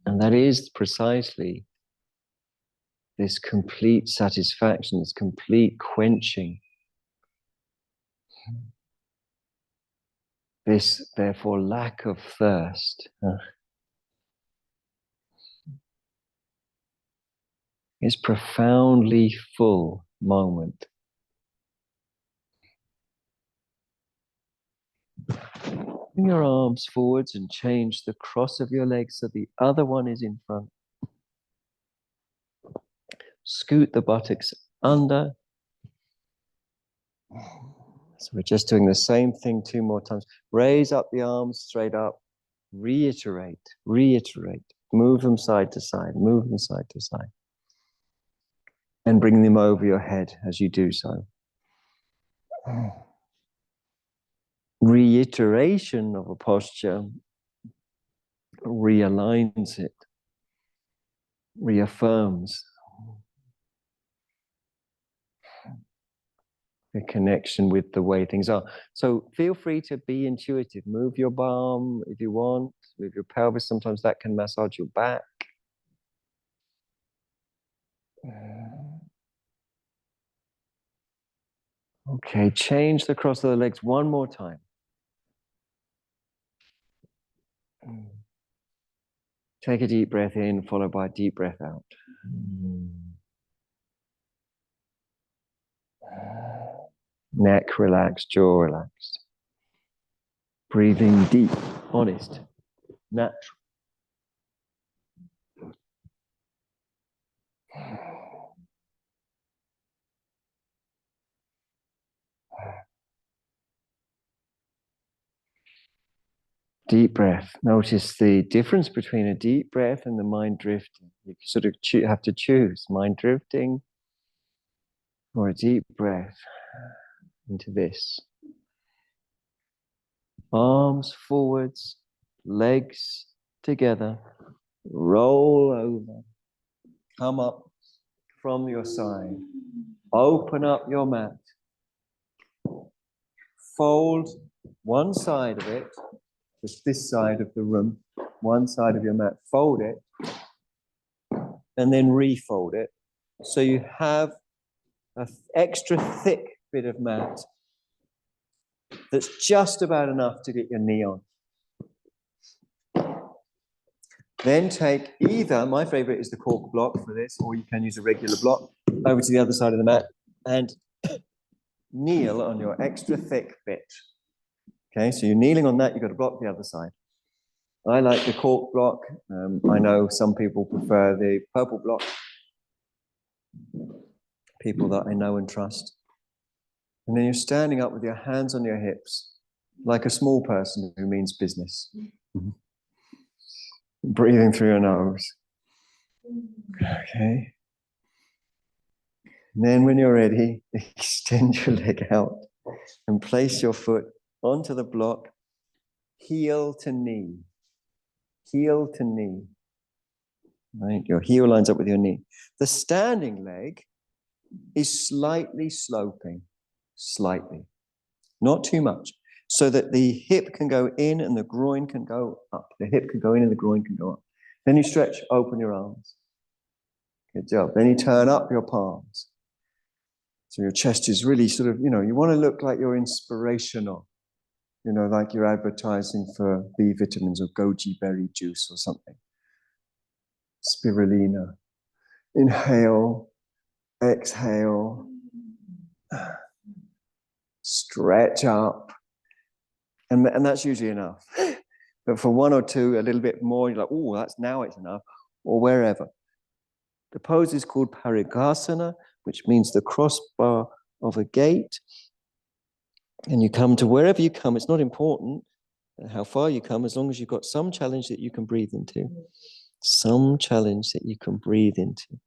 And that is precisely this complete satisfaction, this complete quenching. This, therefore, lack of thirst. Is profoundly full moment. Bring your arms forwards and change the cross of your legs so the other one is in front. Scoot the buttocks under. So we're just doing the same thing 2 more times. Raise up the arms straight up. Reiterate, reiterate. Move them side to side, move them side to side. And bring them over your head as you do so. Reiteration of a posture realigns it, reaffirms the connection with the way things are. So feel free to be intuitive. Move your bum if you want, move your pelvis. Sometimes that can massage your back. Okay, change the cross of the legs 1 more time. Take a deep breath in, followed by a deep breath out. Neck relaxed, jaw relaxed. Breathing deep, honest, natural. Deep breath. Notice the difference between a deep breath and the mind drifting. You sort of have to choose mind drifting or a deep breath into this. Arms forwards, legs together, roll over, come up from your side, open up your mat, fold one side of it, just this side of the room, one side of your mat, fold it, and then refold it. So you have an extra thick bit of mat that's just about enough to get your knee on. Then take either, my favorite is the cork block for this, or you can use a regular block, over to the other side of the mat and kneel on your extra thick bit. Okay, so you're kneeling on that, you've got to block the other side. I like the cork block. I know some people prefer the purple block. People that I know and trust. And then you're standing up with your hands on your hips, like a small person who means business. Breathing through your nose. Okay. And then when you're ready, extend your leg out and place your foot onto the block, heel to knee. Heel to knee. Right? Your heel lines up with your knee. The standing leg is slightly sloping, slightly, not too much, so that the hip can go in and the groin can go up. The hip can go in and the groin can go up. Then you stretch, open your arms. Good job. Then you turn up your palms. So your chest is really sort of, you want to look like you're inspirational, like you're advertising for B vitamins or goji berry juice or something. Spirulina. Inhale, exhale, stretch up. And that's usually enough. But for one or two, a little bit more, you're like, oh, now it's enough, or wherever. The pose is called parigasana, which means the crossbar of a gate. And you come to wherever you come. It's not important how far you come, as long as you've got some challenge that you can breathe into. Some challenge that you can breathe into.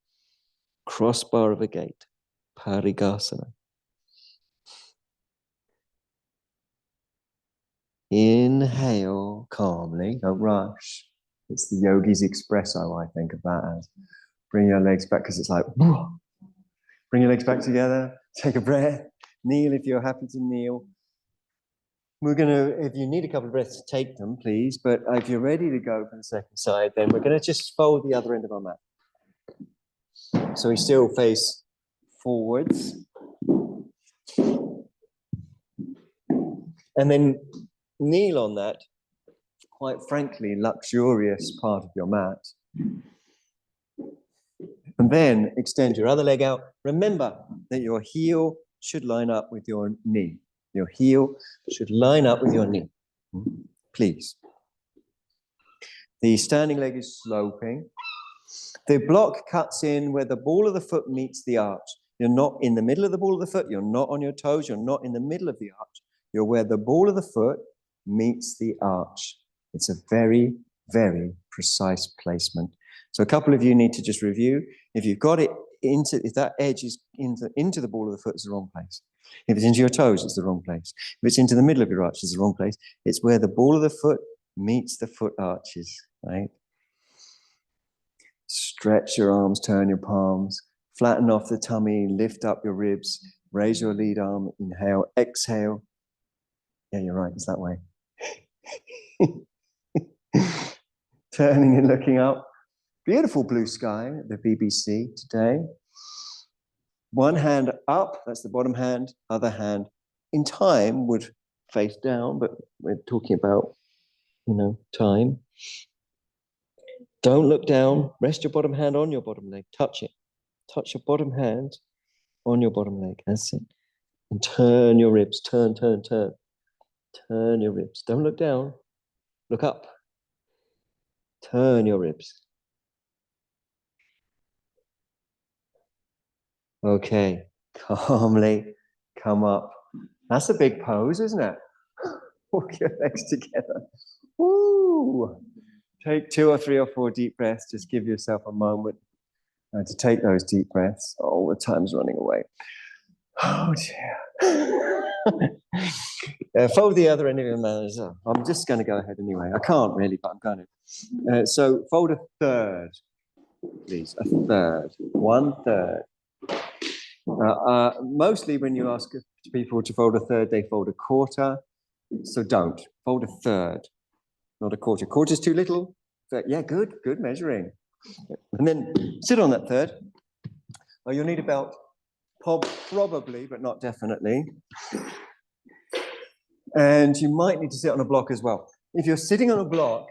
Crossbar of a gate, parigasana. Inhale calmly, don't rush. It's the yogi's espresso, I think of that as. Bring your legs back, because it's like, whoa. Bring your legs back together, take a breath, kneel if you're happy to kneel. We're going to, if you need a couple of breaths, take them, please. But if you're ready to go for the second side, then we're going to just fold the other end of our mat. So we still face forwards. And then kneel on that, quite frankly, luxurious part of your mat. And then extend your other leg out. Remember that your heel should line up with your knee. Your heel should line up with your knee. Please. The standing leg is sloping. The block cuts in where the ball of the foot meets the arch. You're not in the middle of the ball of the foot. You're not on your toes. You're not in the middle of the arch. You're where the ball of the foot meets the arch. It's a very, very precise placement. So a couple of you need to just review. If you've got it if that edge is into the ball of the foot, it's the wrong place. If it's into your toes, it's the wrong place. If it's into the middle of your arch, it's the wrong place. It's where the ball of the foot meets the foot arches, right? Stretch your arms, turn your palms, flatten off the tummy, lift up your ribs, raise your lead arm, inhale, exhale. Yeah, you're right, it's that way. Turning and looking up. Beautiful blue sky at the BBC today. One hand up, that's the bottom hand, other hand in time would face down, but we're talking about, time. Don't look down, rest your bottom hand on your bottom leg, touch it. Touch your bottom hand on your bottom leg, that's it. And turn your ribs, turn. Turn your ribs, don't look down, look up. Turn your ribs. Okay, calmly come up. That's a big pose, isn't it? Walk your legs together. Woo! Take 2 or 3 or 4 deep breaths. Just give yourself a moment to take those deep breaths. Oh, the time's running away. Oh, dear. Fold the other end of your mat. I'm just going to go ahead anyway. I can't really, but I'm going to. So fold a third, please. A third. 1/3. Mostly when you ask people to fold a third, they fold a quarter. So don't. Fold a third, not a quarter. Quarter's too little. Yeah, good measuring. And then sit on that third. Oh, you'll need a belt. Probably, but not definitely. And you might need to sit on a block as well. If you're sitting on a block,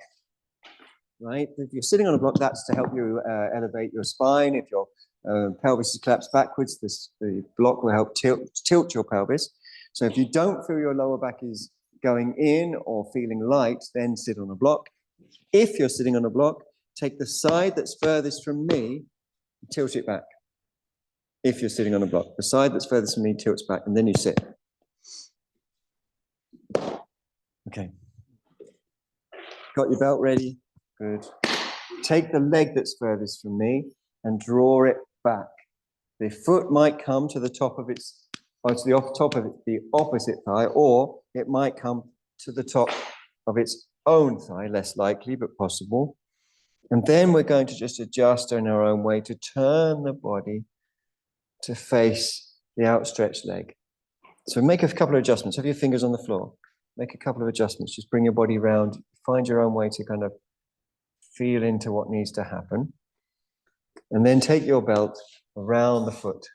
right? If you're sitting on a block, that's to help you elevate your spine. If your pelvis is collapsed backwards, the block will help tilt your pelvis. So if you don't feel your lower back is going in or feeling light, then sit on a block. If you're sitting on a block, take the side that's furthest from me, tilt it back. If you're sitting on a block, the side that's furthest from me tilts back, and then you sit. Okay. Got your belt ready? Good. Take the leg that's furthest from me and draw it back. The foot might come to the top of its, or to the top of the opposite thigh, or it might come to the top of its own thigh, less likely, but possible. And then we're going to just adjust in our own way to turn the body to face the outstretched leg. So make a couple of adjustments. Have your fingers on the floor. Make a couple of adjustments. Just bring your body around. Find your own way to kind of feel into what needs to happen. And then take your belt around the foot.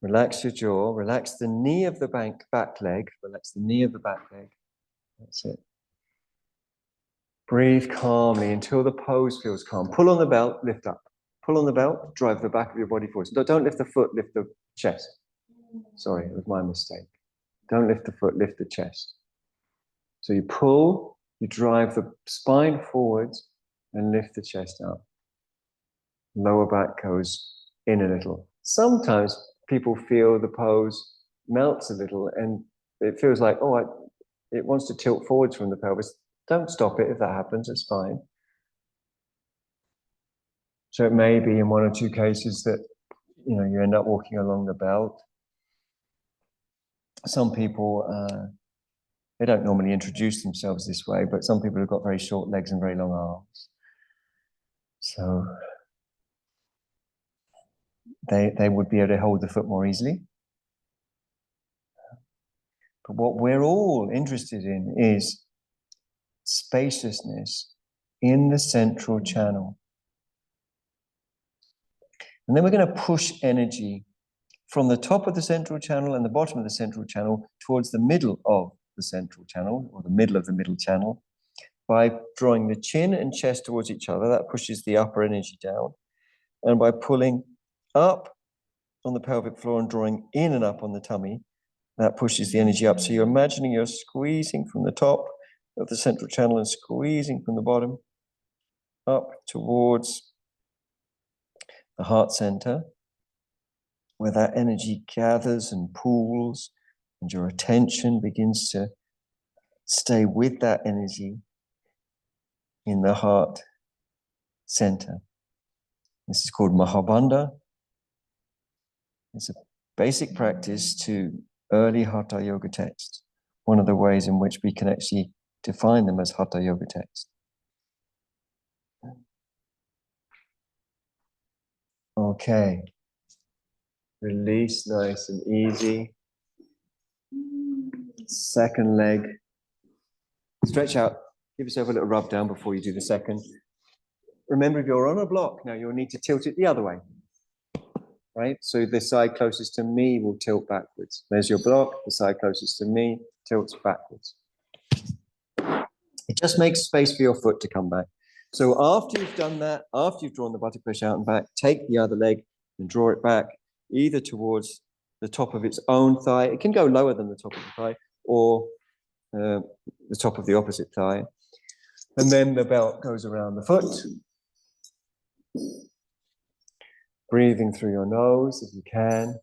Relax your jaw, relax the knee of the back leg, relax the knee of the back leg. That's it. Breathe calmly until the pose feels calm. Pull on the belt, lift up. Pull on the belt, drive the back of your body forward. Don't lift the foot, lift the chest. Sorry, it was my mistake. Don't lift the foot, lift the chest. So you pull, you drive the spine forwards and lift the chest up. Lower back goes in a little. Sometimes people feel the pose melts a little and it feels like, it wants to tilt forwards from the pelvis. Don't stop it if that happens, it's fine. So it may be in one or two cases that you end up walking along the belt. Some people, they don't normally introduce themselves this way, but some people have got very short legs and very long arms. So they would be able to hold the foot more easily. But what we're all interested in is spaciousness in the central channel. And then we're going to push energy from the top of the central channel and the bottom of the central channel towards the middle of the central channel, or the middle of the middle channel, by drawing the chin and chest towards each other. That pushes the upper energy down. And by pulling up on the pelvic floor and drawing in and up on the tummy, that pushes the energy up. So you're imagining you're squeezing from the top of the central channel and squeezing from the bottom up towards the heart center, where that energy gathers and pools, and your attention begins to stay with that energy in the heart center. This is called Mahabandha. It's a basic practice to early Hatha Yoga texts. One of the ways in which we can actually define them as Hatha Yoga texts. Okay. Release nice and easy. Second leg. Stretch out. Give yourself a little rub down before you do the second. Remember, if you're on a block, now you'll need to tilt it the other way. Right? So the side closest to me will tilt backwards. There's your block. The side closest to me tilts backwards. It just makes space for your foot to come back. So after you've done that, after you've drawn the buttock push out and back, take the other leg and draw it back either towards the top of its own thigh. It can go lower than the top of the thigh, or the top of the opposite thigh. And then the belt goes around the foot. Breathing through your nose if you can.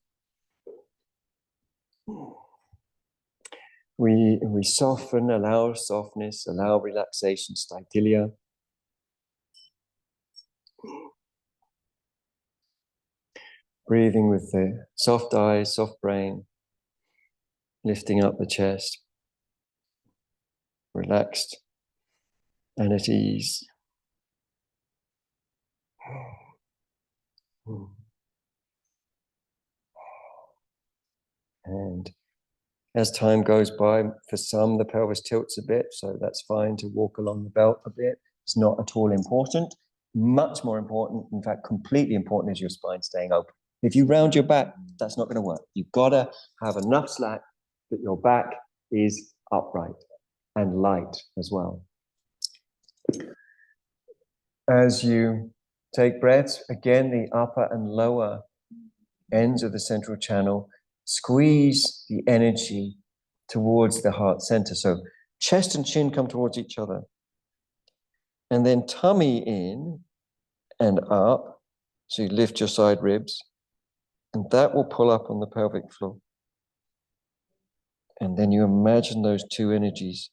We soften, allow softness, allow relaxation, staitilya. Breathing with the soft eyes, soft brain, lifting up the chest, relaxed and at ease. And as time goes by, for some, the pelvis tilts a bit, so that's fine to walk along the belt a bit. It's not at all important. Much more important, in fact, completely important, is your spine staying open. If you round your back, that's not going to work. You've got to have enough slack that your back is upright and light as well. As you take breaths, again, the upper and lower ends of the central channel squeeze the energy towards the heart center. So chest and chin come towards each other. And then tummy in and up. So you lift your side ribs. And that will pull up on the pelvic floor. And then you imagine those two energies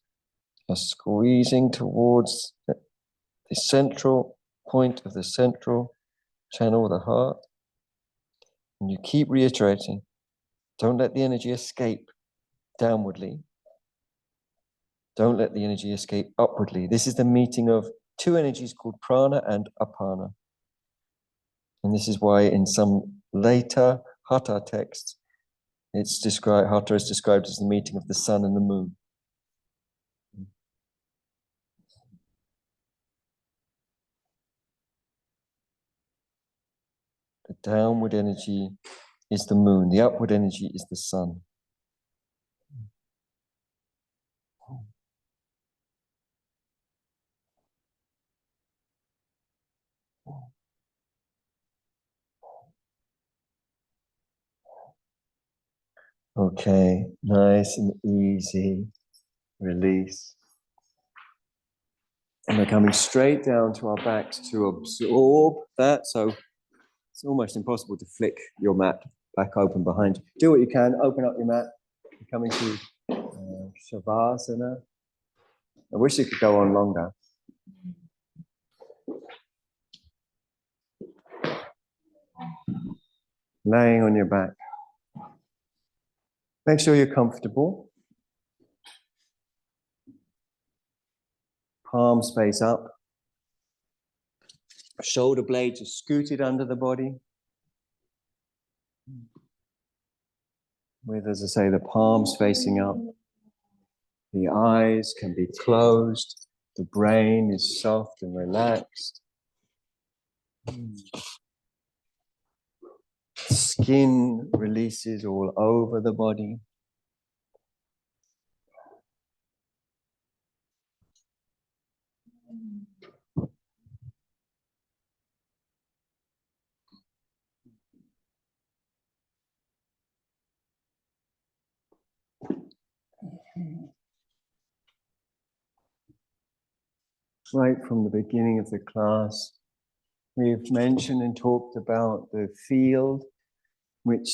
are squeezing towards the central point of the central channel of the heart. And you keep reiterating, don't let the energy escape downwardly. Don't let the energy escape upwardly. This is the meeting of two energies called prana and apana. And this is why in some later Hatha texts, Hatha is described as the meeting of the sun and the moon. The downward energy is the moon. The upward energy is the sun. Okay, nice and easy release. And we're coming straight down to our backs to absorb that. So it's almost impossible to flick your mat back open behind you. Do what you can, open up your mat. You're coming to Shavasana. I wish it could go on longer. Laying on your back. Make sure you're comfortable. Palms face up. Shoulder blades are scooted under the body. With, as I say, the palms facing up. The eyes can be closed. The brain is soft and relaxed. Skin releases all over the body. Right from the beginning of the class, we've mentioned and talked about the field, which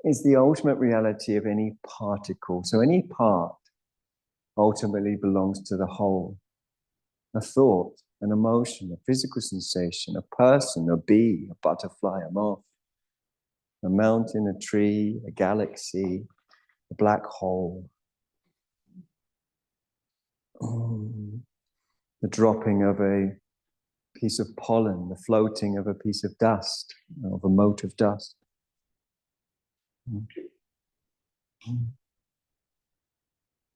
is the ultimate reality of any particle. So any part ultimately belongs to the whole. A thought, an emotion, a physical sensation, a person, a bee, a butterfly, a moth, a mountain, a tree, a galaxy, a black hole. The dropping of a piece of pollen, the floating of a piece of dust, of a mote of dust.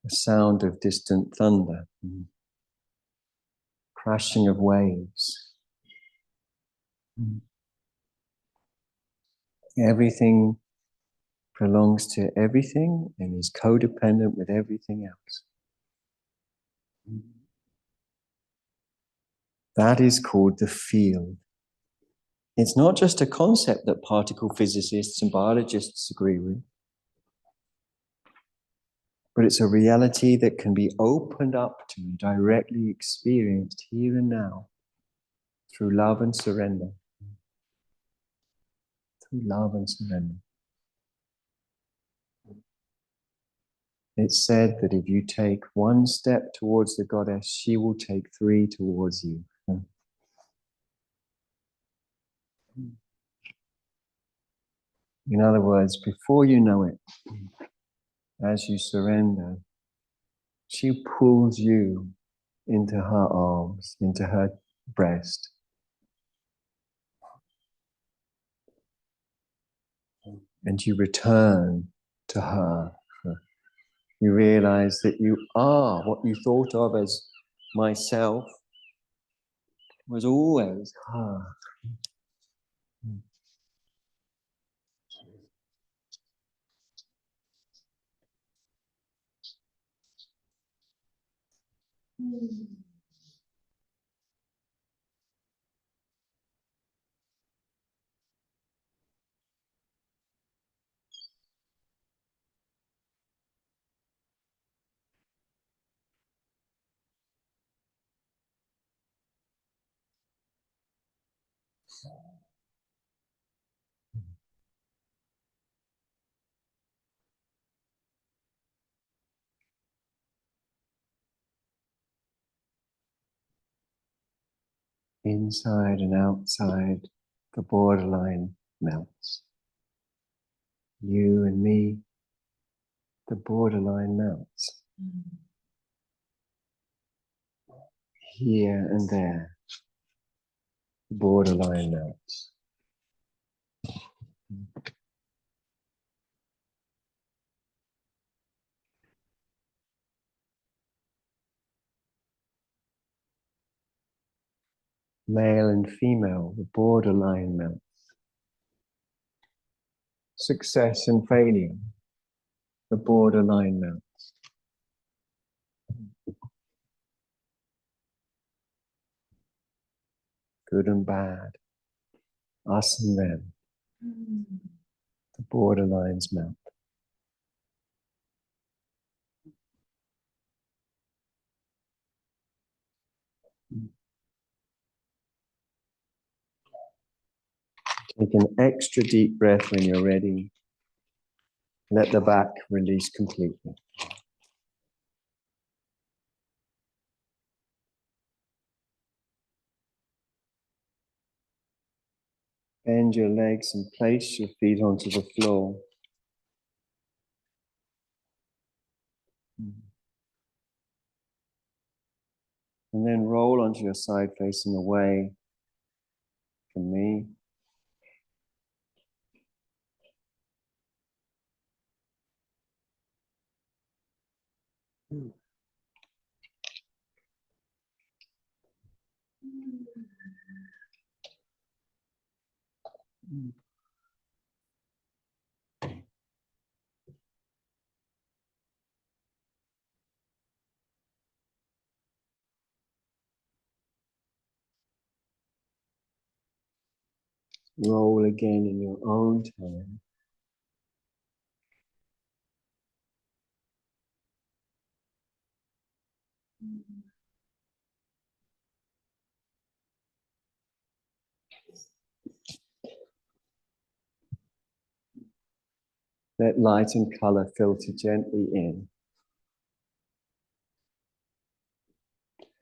The sound of distant thunder, crashing of waves. Everything belongs to everything and is codependent with everything else. That is called the field. It's not just a concept that particle physicists and biologists agree with, but it's a reality that can be opened up to and directly experienced here and now through love and surrender. Through love and surrender. It's said that if you take one step towards the goddess, she will take 3 towards you. In other words, before you know it, as you surrender, she pulls you into her arms, into her breast. And you return to her. You realize that you are what you thought of as myself was always her. Inside and outside, the borderline melts. You and me, the borderline melts. Here and there, the borderline melts. Male and female, the borderline melts. success and failure, the borderline melts. Good and bad, us and them, the borderlines melt. Take an extra deep breath when you're ready. Let the back release completely. Bend your legs and place your feet onto the floor. And then roll onto your side facing away from me. Roll again in your own time. Let light and color filter gently in.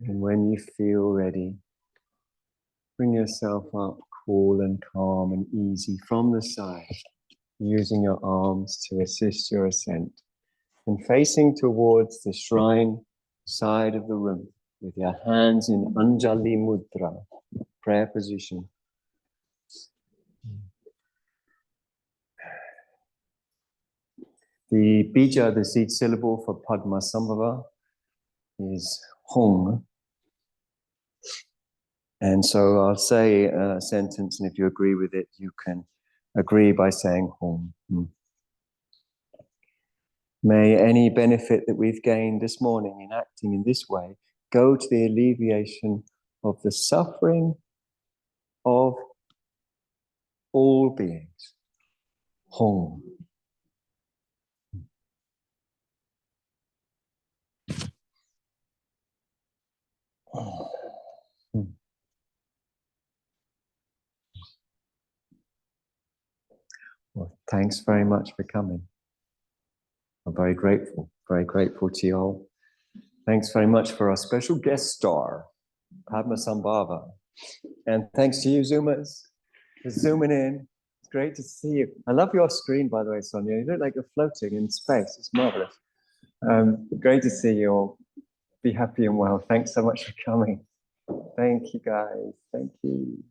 And when you feel ready, bring yourself up cool and calm and easy from the side, using your arms to assist your ascent. And facing towards the shrine side of the room with your hands in Anjali Mudra, prayer position. The bija, the seed syllable for padmasambhāva, is hung. And so I'll say a sentence, and if you agree with it, you can agree by saying hung. May any benefit that we've gained this morning in acting in this way go to the alleviation of the suffering of all beings. Hong. Well, thanks very much for coming. I'm very grateful to you all. Thanks very much for our special guest star, Padmasambhāva. And thanks to you, Zoomers, for zooming in. It's great to see you. I love your screen, by the way, Sonia. You look like you're floating in space. It's marvelous. Great to see you all. Be happy and well. Thanks so much for coming. Thank you, guys. Thank you.